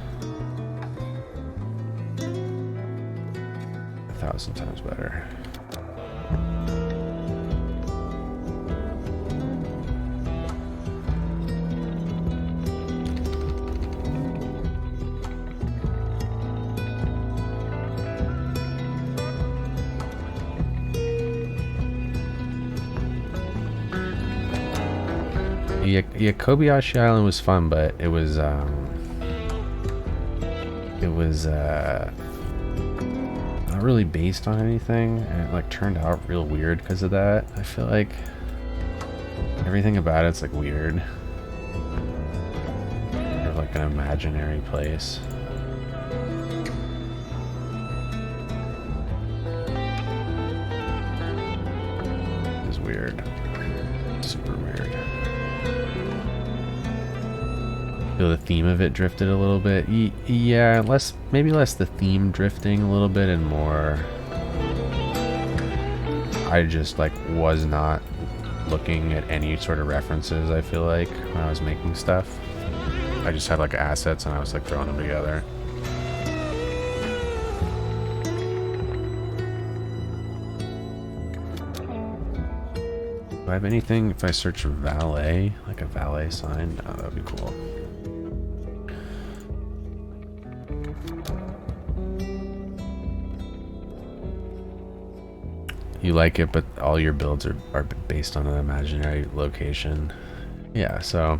1,000 times better. Yeah, Kobayashi Island was fun, but it was not really based on anything, and it like turned out real weird because of that. I feel like everything about it's like weird, or like an imaginary place. It's weird, super weird. I feel the theme of it drifted a little bit. Yeah, maybe less the theme drifting a little bit and more I just like was not looking at any sort of references, I feel like, when I was making stuff. I just had like assets and I was like throwing them together. Do I have anything if I search valet, like a valet sign? Oh, that would be cool. You like it, but all your builds are based on an imaginary location. Yeah, so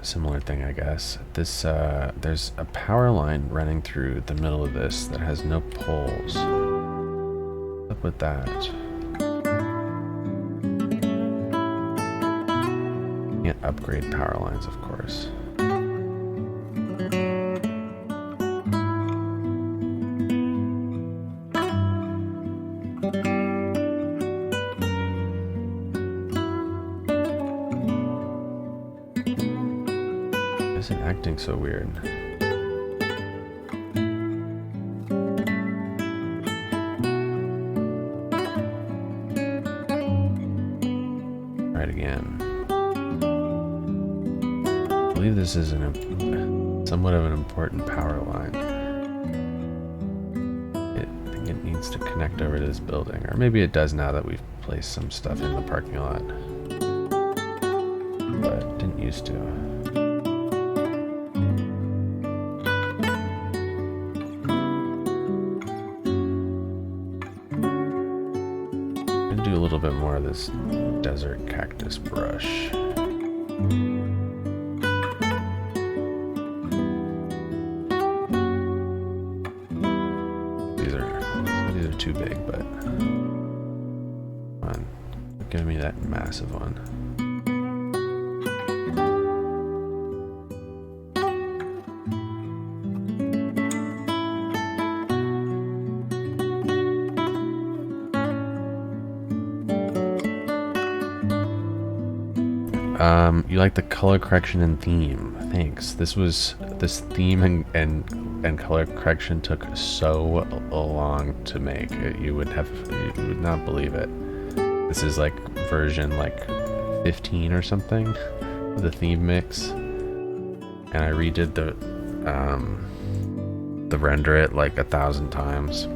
similar thing, I guess. This there's a power line running through the middle of this that has no poles. What's up with that? Can't upgrade power lines, of course. Isn't acting so weird? Right again. I believe this is somewhat of an important power line. I think it needs to connect over to this building, or maybe it does now that we've placed some stuff in the parking lot, but it didn't used to. Do a little bit more of this desert cactus brush. These are too big, but come on, give me that massive one. You like the color correction and theme. Thanks. This theme and color correction took so long to make. You would not believe it. This is like version like 15 or something of the theme mix, and I redid the render it like 1,000 times.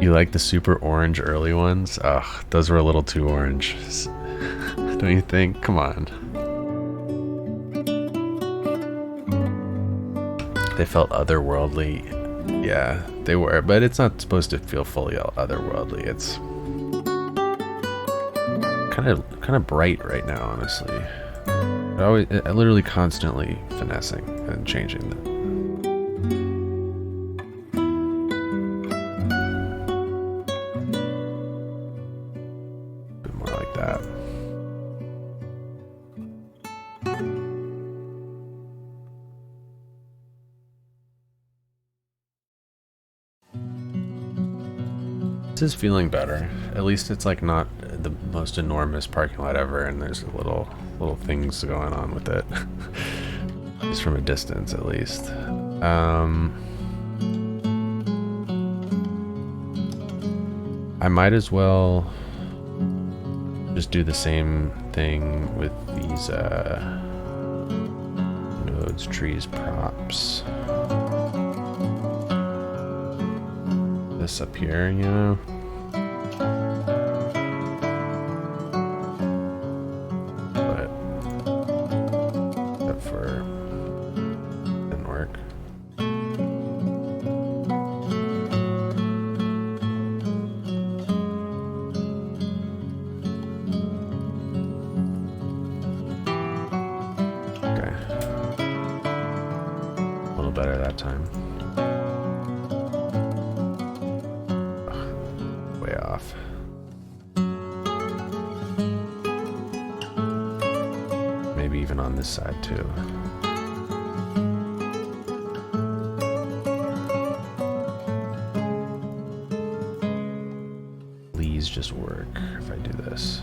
You like the super orange early ones? Ugh, those were a little too orange. Don't you think? Come on. They felt otherworldly. Yeah, they were, but it's not supposed to feel fully otherworldly. It's kind of bright right now, honestly. I literally constantly finessing and changing them. More like that. This is feeling better. At least it's like not the most enormous parking lot ever, and there's little things going on with it. Just from a distance, at least. I might as well just do the same thing with these nodes, trees, props. This up here, you know. But except for didn't work. Okay. A little better that time. Way off. Maybe even on this side too. Please just work if I do this.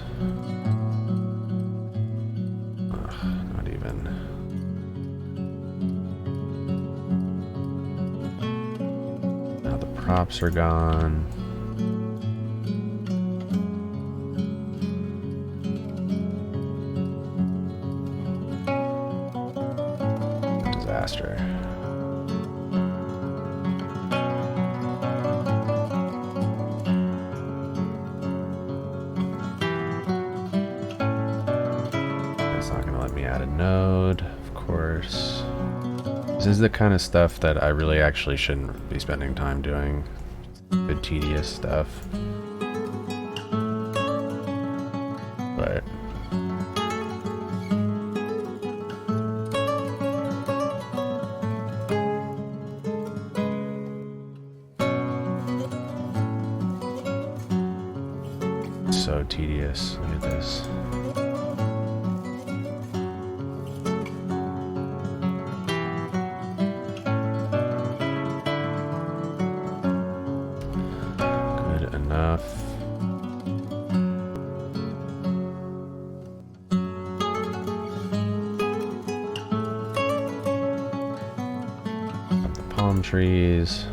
Ugh, not even. Now the props are gone. Disaster. It's not gonna let me add a node, of course. This is the kind of stuff that I really actually shouldn't be spending time doing. Good tedious stuff. But so tedious. Look at this. Good enough. Got the palm trees.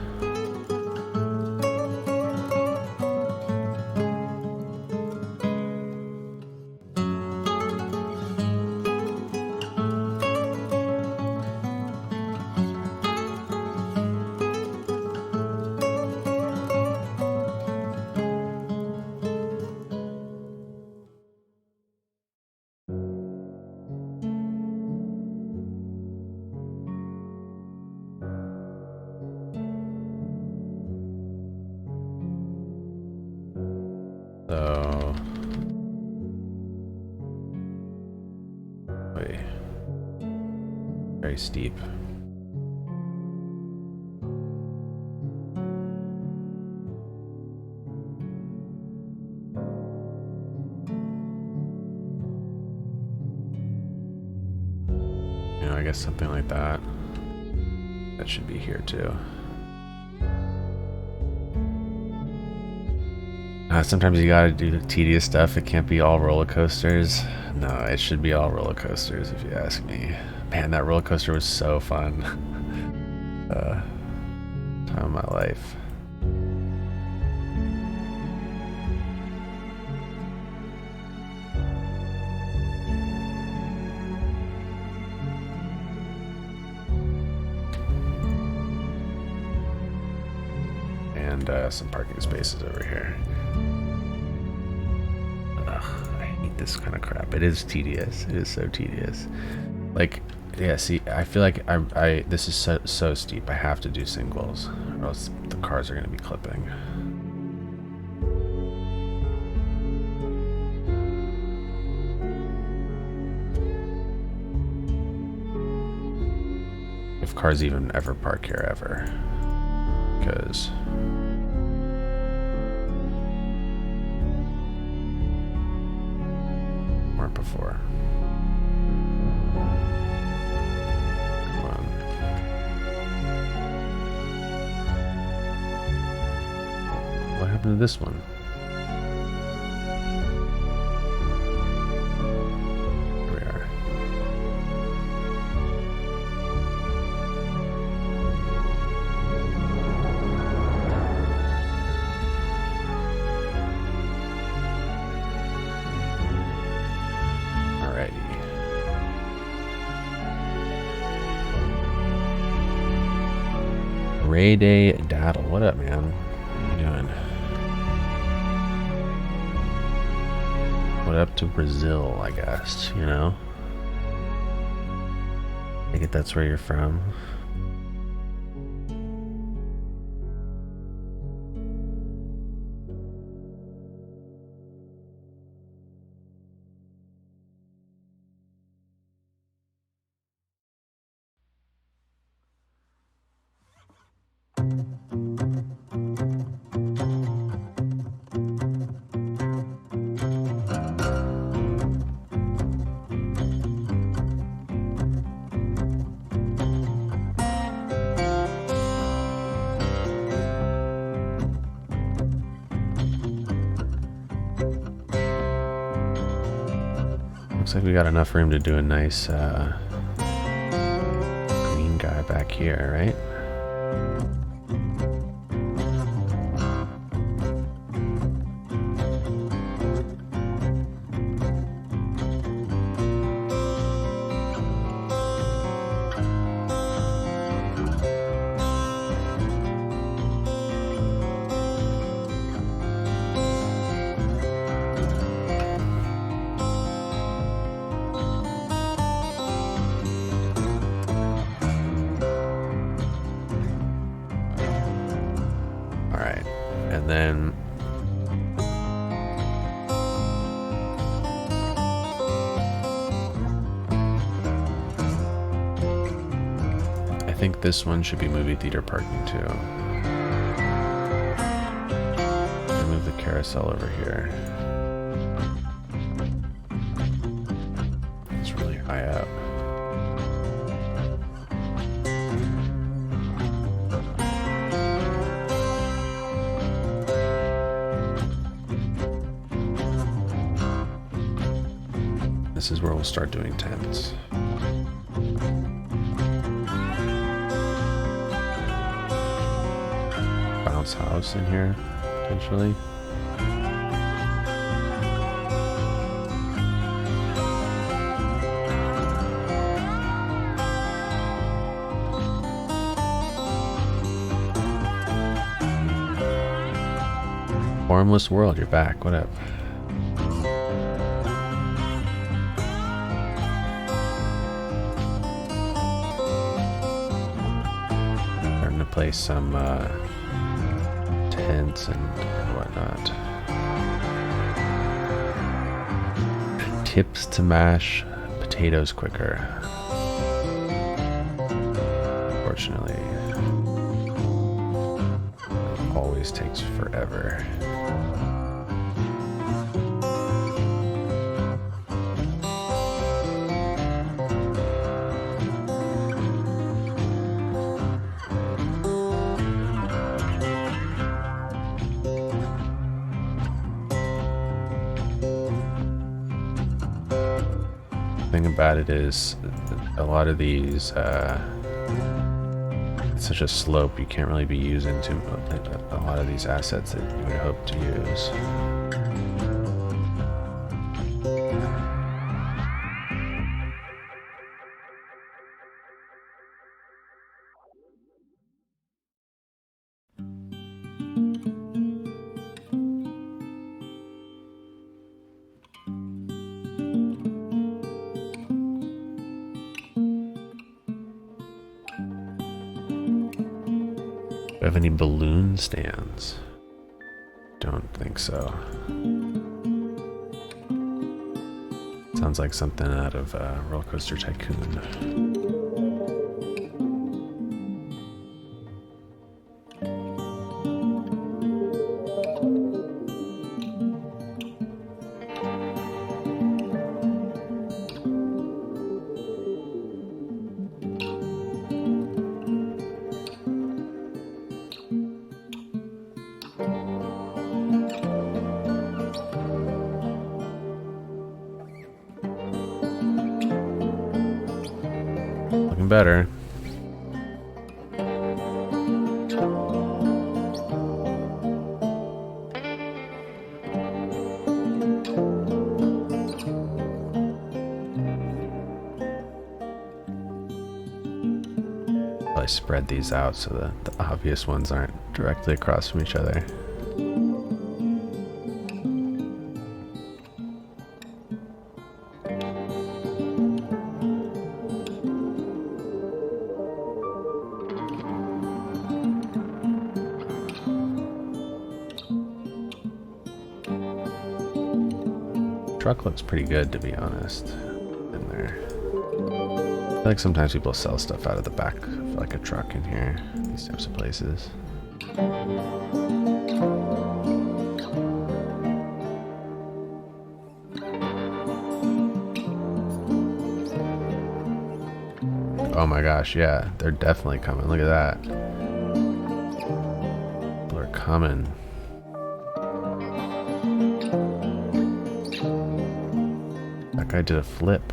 So, wait, very steep. You know, I guess something like that. That should be here too. Sometimes you gotta do the tedious stuff. It can't be all roller coasters. No, it should be all roller coasters if you ask me. Man, that roller coaster was so fun. Time of my life. and some parking spaces over here. Ugh, I hate this kind of crap. It is tedious. It is so tedious. Like, yeah, see, I feel like this is so steep. I have to do singles, or else the cars are going to be clipping. If cars even ever park here ever, because weren't before. Come on. What happened to this one? Here we are. Ray Day Daddle, what up, man? What are you doing? What up to Brazil, I guess, you know? I think that's where you're from. Looks like we got enough room to do a nice green guy back here, right? And then I think this one should be movie theater parking too. Move the carousel over here. It's really high up. This is where we'll start doing tents. Bounce house in here, potentially. Formless World, you're back. What up? Place some tents and whatnot. Tips to mash potatoes quicker. Unfortunately, it always takes forever. Thing about it is a lot of these it's such a slope, you can't really be using a lot of these assets that you would hope to use. we have any balloon stands? Don't think so. Sounds like something out of Roller Coaster Tycoon. Looking better. I spread these out so that the obvious ones aren't directly across from each other. Truck looks pretty good, to be honest, in there. I feel like sometimes people sell stuff out of the back of like a truck in here, these types of places. Oh my gosh, yeah, they're definitely coming. Look at that. People are coming. That guy did a flip.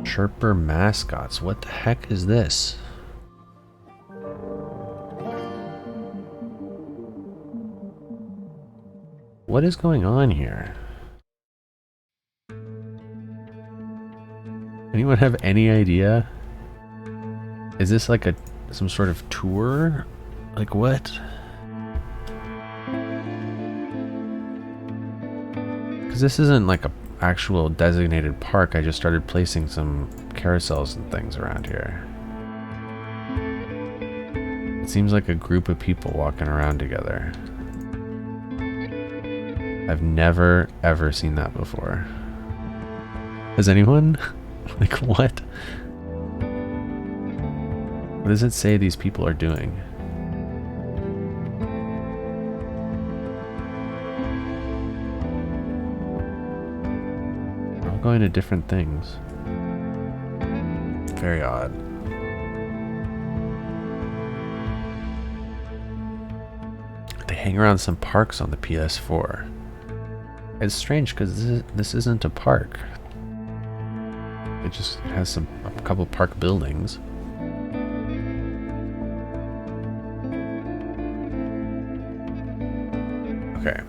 Chirper mascots. What the heck is this? What is going on here? Anyone have any idea? Is this like some sort of tour? Like what? Because this isn't like a actual designated park. I just started placing some carousels and things around here. It seems like a group of people walking around together. I've never ever seen that before. Has anyone? Like what? What does it say these people are doing? They're all going to different things. Very odd. They hang around some parks on the PS4. It's strange because this isn't a park. It just has a couple park buildings. Okay.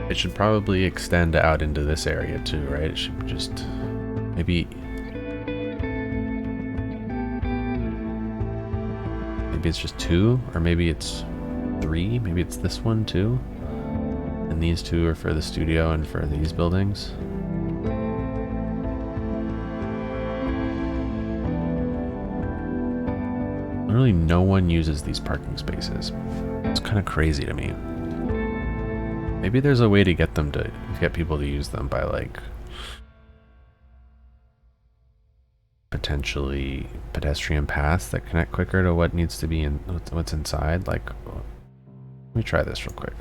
It should probably extend out into this area too, right? It should just maybe it's just 2, or maybe it's 3. Maybe it's this one too. And these 2 are for the studio and for these buildings. Literally no one uses these parking spaces. It's kind of crazy to me. Maybe there's a way to get people to use them by like potentially pedestrian paths that connect quicker to what needs to be in what's inside. Like, let me try this real quick.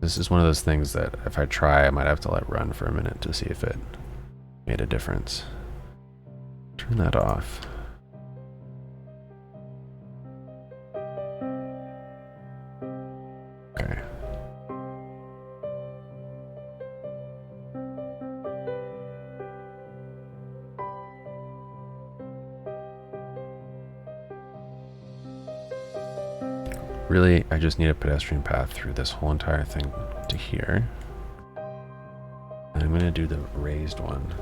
This is one of those things that if I try, I might have to let run for a minute to see if it made a difference. Turn that off. Okay. Really, I just need a pedestrian path through this whole entire thing to here. And I'm gonna do the raised one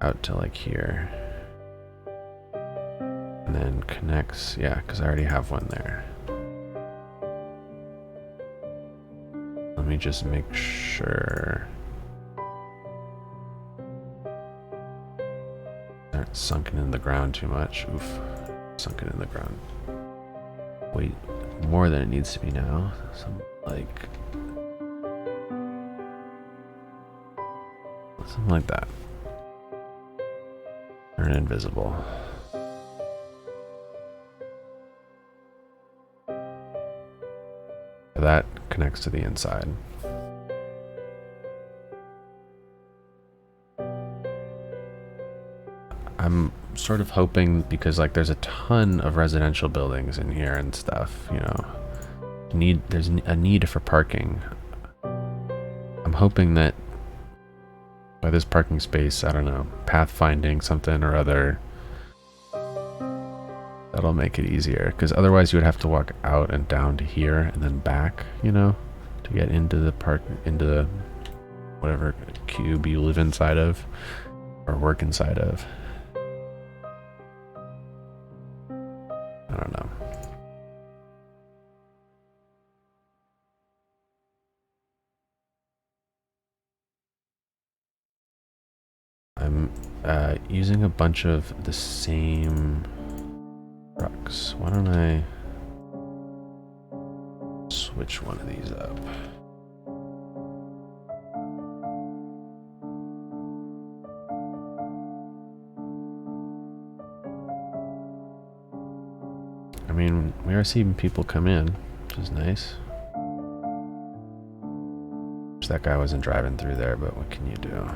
out to like here. And then connects, yeah, because I already have one there. Let me just make sure. sunken in the ground too much. Oof. Sunken in the ground. Wait, more than it needs to be now. Something like that. Turn invisible. That connects to the inside. I'm sort of hoping, because like there's a ton of residential buildings in here and stuff, you know. There's a need for parking. I'm hoping that by this parking space, I don't know, pathfinding something or other, that'll make it easier, because otherwise you would have to walk out and down to here and then back, you know, to get into the park, into the whatever cube you live inside of or work inside of. I don't know. I'm using a bunch of the same trucks. Why don't I switch one of these up? I mean, we are seeing people come in, which is nice. Wish that guy wasn't driving through there, but what can you do?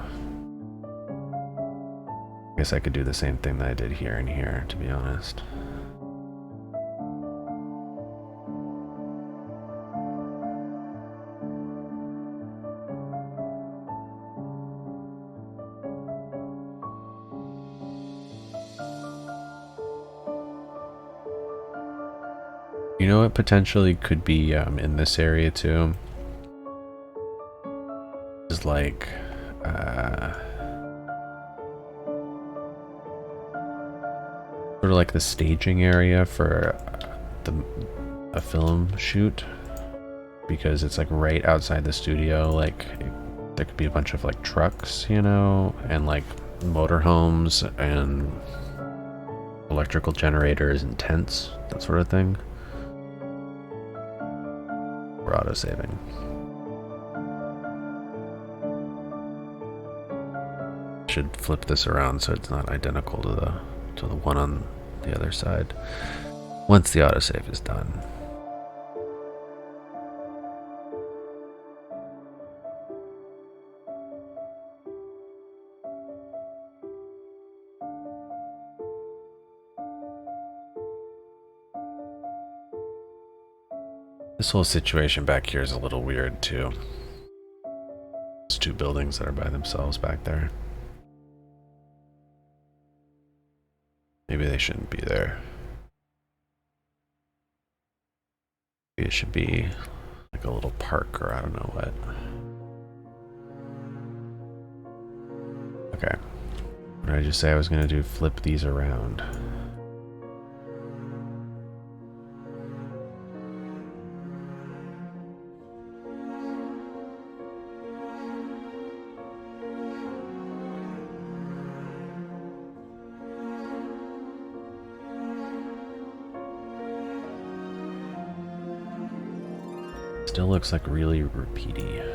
I guess I could do the same thing that I did here and here, to be honest. You know what potentially could be in this area too? Is like sort of like the staging area for a film shoot, because it's like right outside the studio. Like there could be a bunch of like trucks, you know, and like motorhomes and electrical generators and tents, that sort of thing. We're auto-saving. Should flip this around so it's not identical to the one on the other side once the autosave is done. This whole situation back here is a little weird too. There's two buildings that are by themselves back there. Maybe they shouldn't be there. Maybe it should be like a little park or I don't know what. Okay. What did I just say I was going to do? Flip these around. Still looks like really repeaty.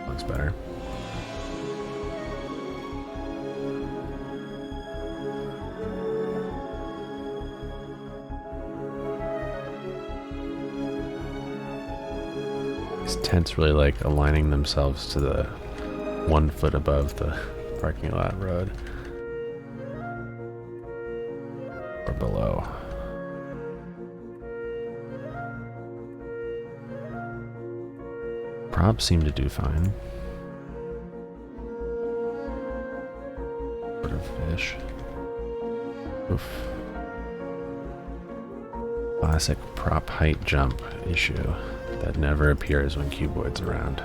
Looks better. Tents really like aligning themselves to the 1 foot above the parking lot road or below. Props seem to do fine. Sort of fish. Oof. Classic prop height jump issue that never appears when cuboid's around.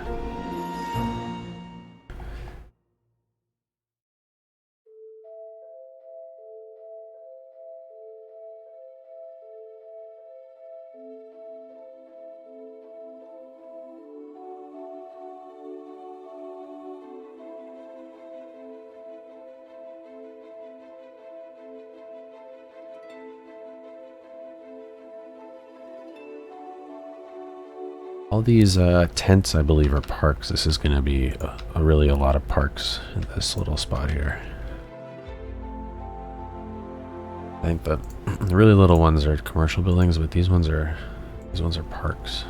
All these tents, I believe, are parks. This is going to be really a lot of parks in this little spot here. I think the really little ones are commercial buildings, but these ones are parks.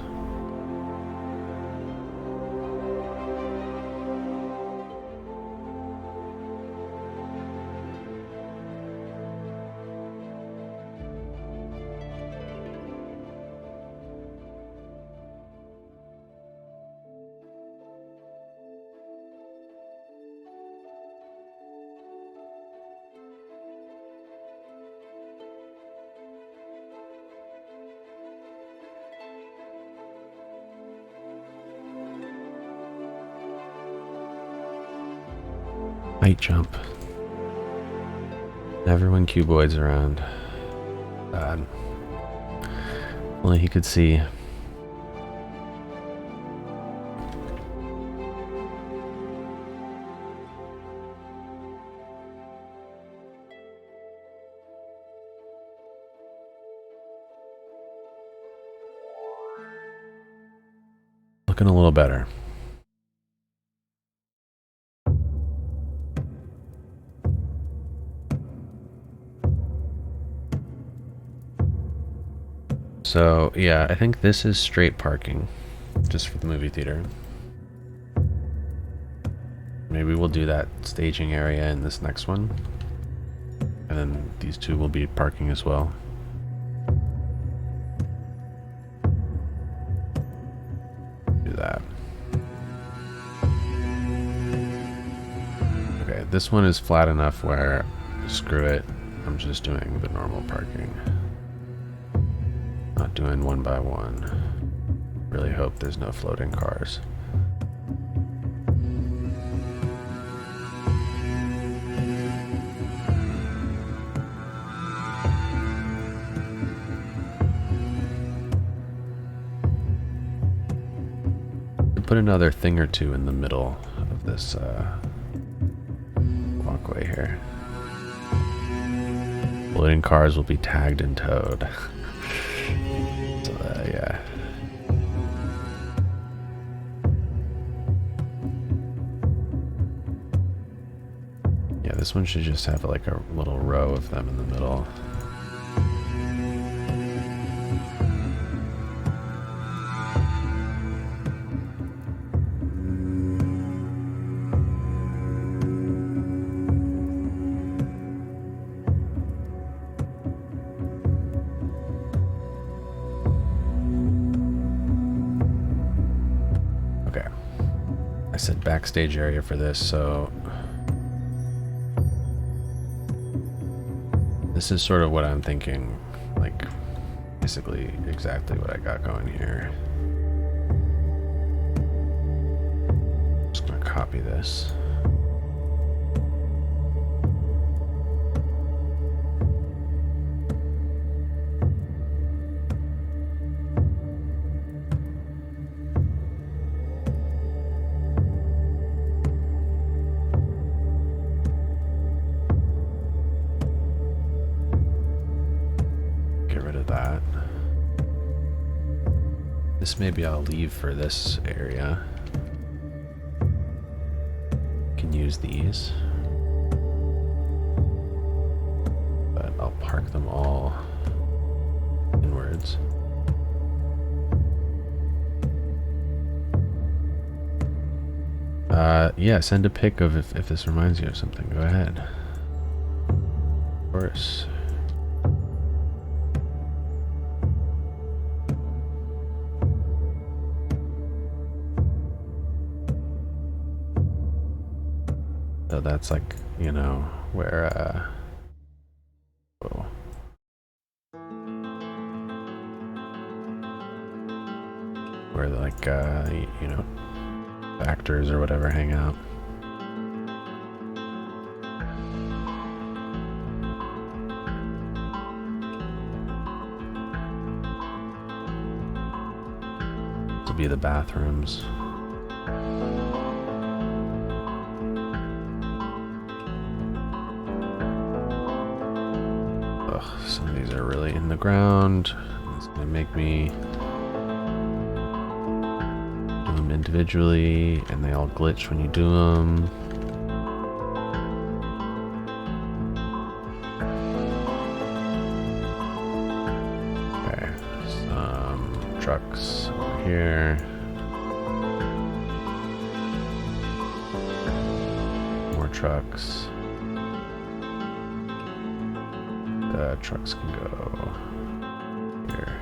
Height jump. Never when cuboid's around. Bad. Only he could see. Looking a little better. So, yeah, I think this is straight parking, just for the movie theater. Maybe we'll do that staging area in this next one. And then these two will be parking as well. Do that. Okay, this one is flat enough where, screw it, I'm just doing the normal parking. Not doing one by one. Really hope there's no floating cars. Put another thing or two in the middle of this walkway here. Floating cars will be tagged and towed. Yeah. Yeah, this one should just have like a little row of them in the middle. Said backstage area for this, so this is sort of what I'm thinking, like basically exactly what I got going here. Just gonna copy this. This maybe I'll leave for this area. Can use these, but I'll park them all inwards. Yeah, send a pic of if this reminds you of something. Go ahead. Of course. So that's like, you know, where, oh. where like you know, actors or whatever hang out. This will be the bathrooms. Ugh, some of these are really in the ground. It's gonna make me do them individually, and they all glitch when you do them. Okay, some trucks over here. More trucks. The trucks can go here.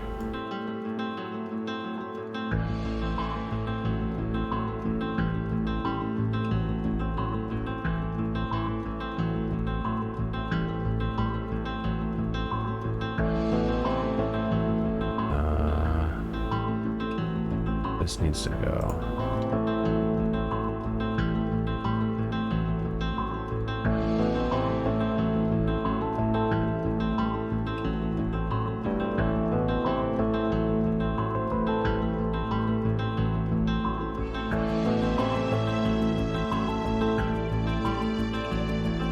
This needs to go.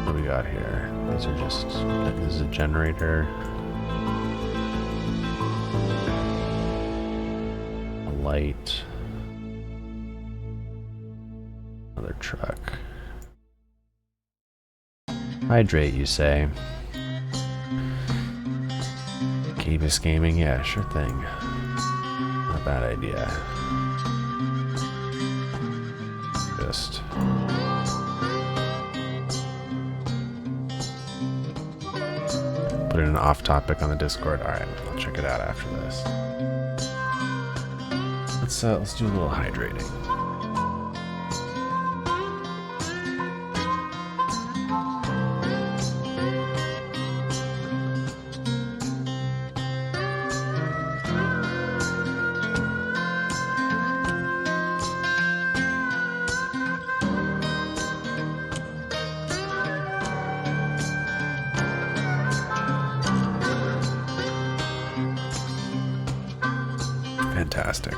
What do we got here? These are just, this is a generator. Light. Another truck. Hydrate, you say? Keybus Gaming? Yeah, sure thing. Not a bad idea. Just put in an off topic on the Discord. Alright, I'll check it out after this. Let's do a little hydrating. Fantastic.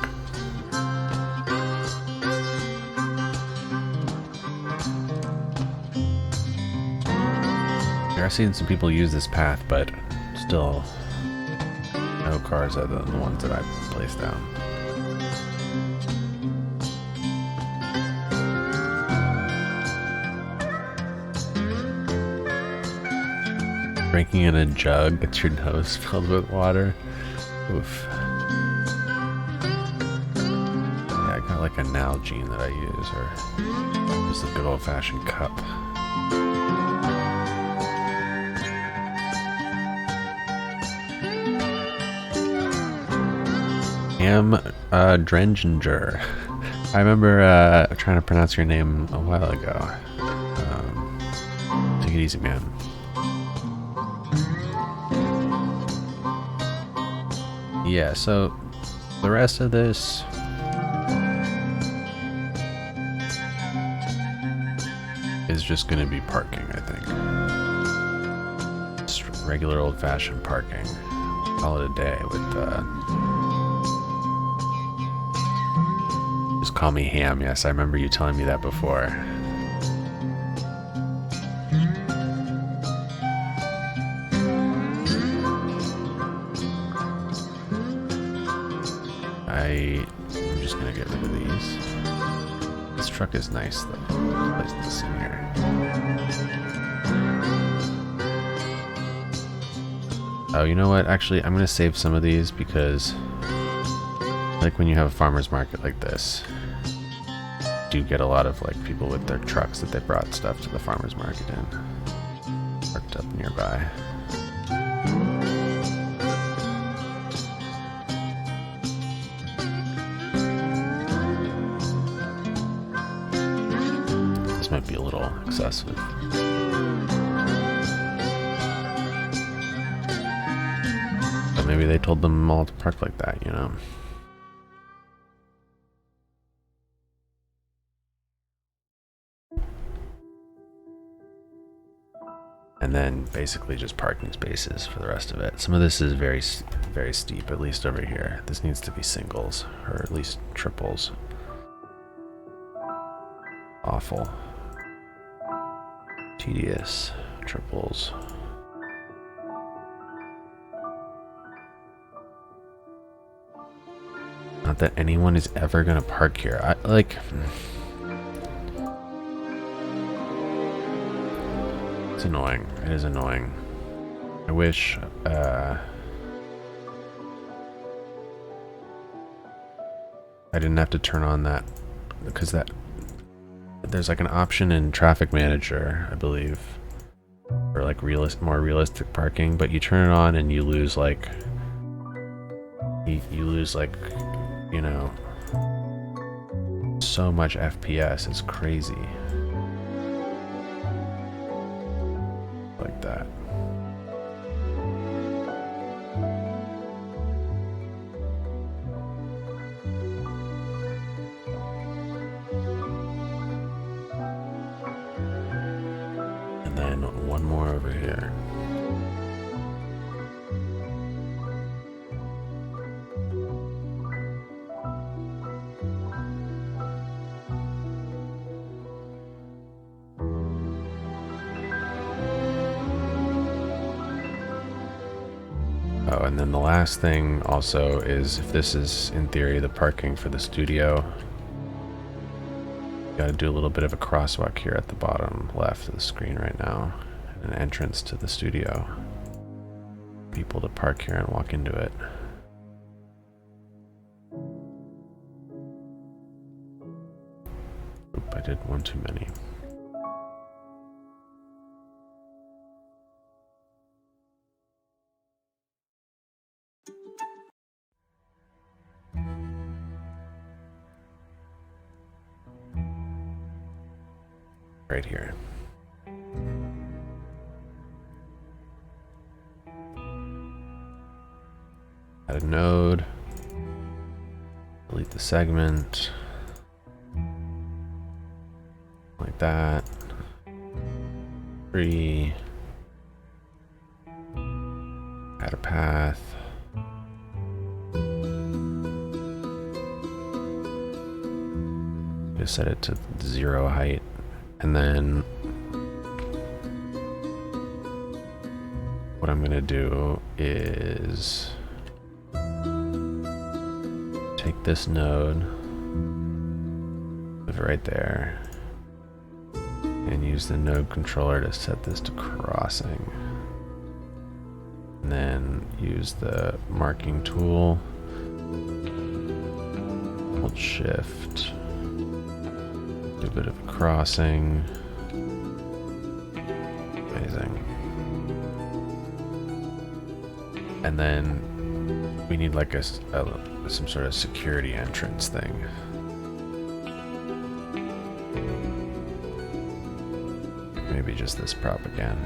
I've seen some people use this path, but still no cars other than the ones that I placed down. Drinking in a jug, gets your nose filled with water. Oof. Yeah, I got like a Nalgene that I use, or just a good old-fashioned cup. Drenginger. I remember trying to pronounce your name a while ago. Take it easy, man. Yeah, so the rest of this is just going to be parking, I think. Just regular old-fashioned parking. Call it a day with just call me Ham. Yes, I remember you telling me that before. I'm just gonna get rid of these. This truck is nice though. Place this in here. Oh, you know what? Actually, I'm gonna save some of these because, like, when you have a farmer's market like this, you do get a lot of like people with their trucks that they brought stuff to the farmer's market in, parked up nearby. This might be a little excessive. But maybe they told them all to park like that, you know? And then basically just parking spaces for the rest of it. Some of this is very, very steep, at least over here. This needs to be singles, or at least triples. Awful. Tedious. Triples. Not that anyone is ever gonna park here. It's annoying. It is annoying. I wish, I didn't have to turn on that, because there's like an option in Traffic Manager, I believe, for like more realistic parking, but you turn it on and you lose like, you lose like, you know, so much FPS. It's crazy. Like that. And then one more over here. Oh, and then the last thing also is, if this is in theory the parking for the studio, got to do a little bit of a crosswalk here at the bottom left of the screen right now, an entrance to the studio. People to park here and walk into it. Oop, I did one too many. Right here. Add a node. Delete the segment. Like that. Free. Add a path. Just set it to 0 height. And then what I'm going to do is take this node, move it right there, and use the node controller to set this to crossing. And then use the marking tool, hold shift. Do a bit of a crossing. Amazing. And then we need like some sort of security entrance thing. Maybe just this prop again.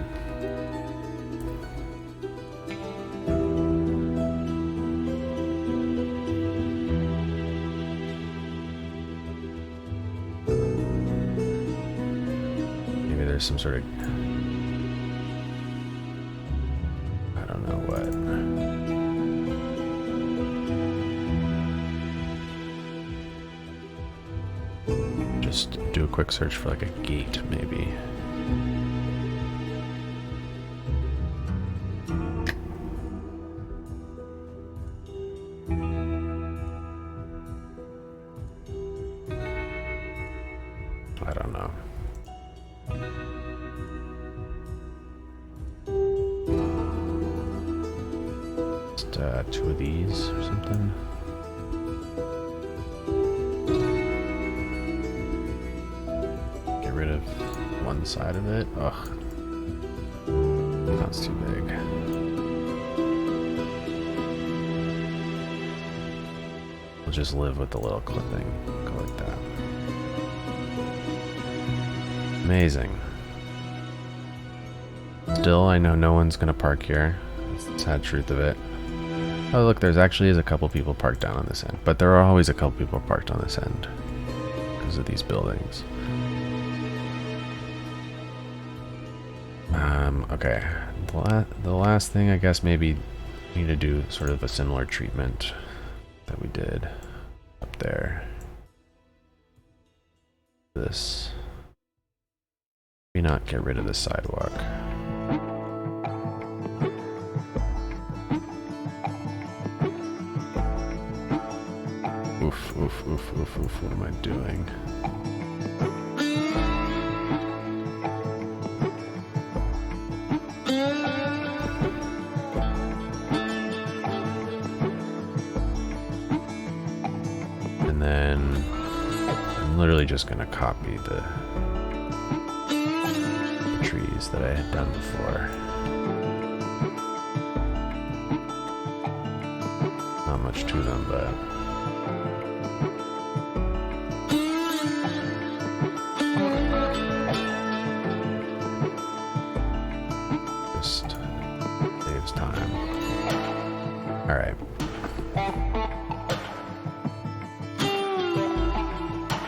Some sort of, I don't know what. Just do a quick search for like a gate, maybe. I don't know. Two of these or something. Get rid of one side of it. Ugh. That's too big. We'll just live with the little clipping. Go like that. Amazing. Still, I know no one's gonna park here. That's the sad truth of it. Oh look, there's actually a couple people parked down on this end, but there are always a couple people parked on this end because of these buildings. Okay. The last thing, I guess, maybe we need to do sort of a similar treatment that we did up there. This. Maybe not get rid of the sidewalk. Oof, oof, oof, oof, oof. What am I doing? And then I'm literally just gonna copy the trees that I had done before. Not much to them, but just saves time. All right.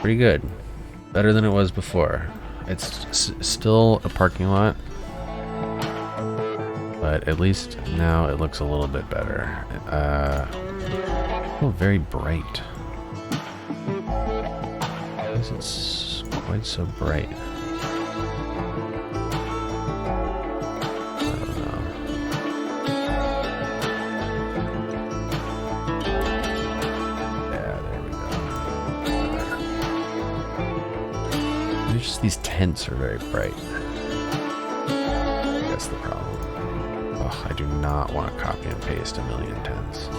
Pretty good. Better than it was before. It's still a parking lot, but at least now it looks a little bit better. Oh, very bright. Why is it quite so bright? I don't know. Yeah, there we go. It's just these tents are very bright. That's the problem. Oh, I do not want to copy and paste a million tents.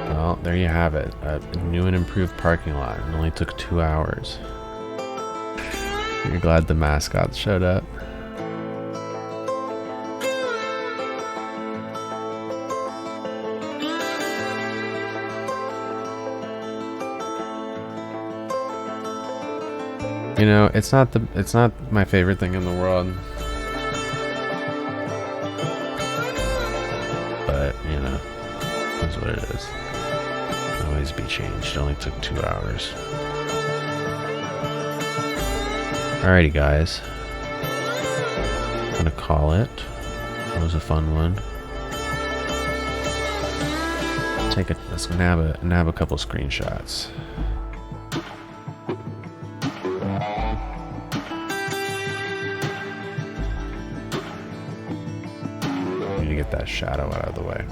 Well, there you have it. A new and improved parking lot. It only took 2 hours. You're glad the mascots showed up. You know, it's not my favorite thing in the world. But, you know, that's what it is. Can always be changed. It only took 2 hours. Alrighty, guys. I'm gonna call it. That was a fun one. Let's nab a couple screenshots. Need to get that shadow out of the way.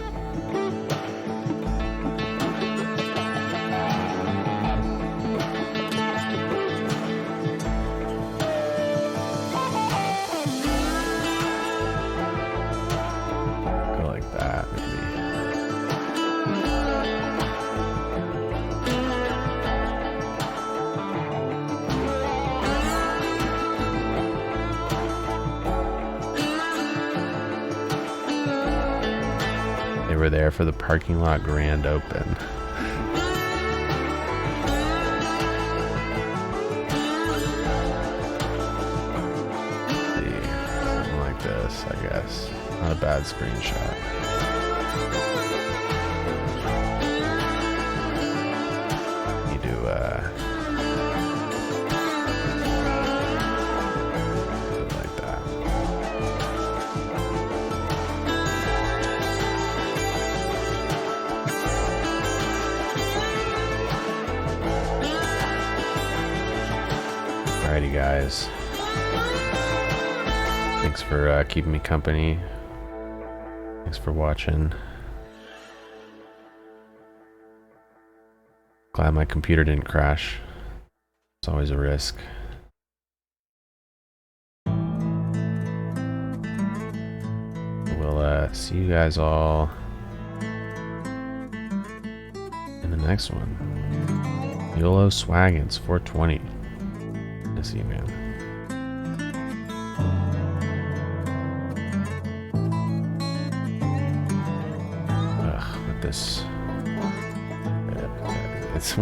They were there for the parking lot grand open. See, something like this, I guess. Not a bad screenshot. You do, something like that. Alrighty, guys. Thanks for keeping me company. Thanks for watching. Glad my computer didn't crash. It's always a risk. We'll see you guys all in the next one. YOLO Swaggins 420. Good to see you, man. Ugh, with this. It's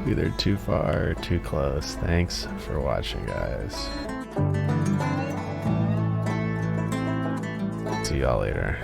either too far or too close. Thanks for watching, guys. See y'all later.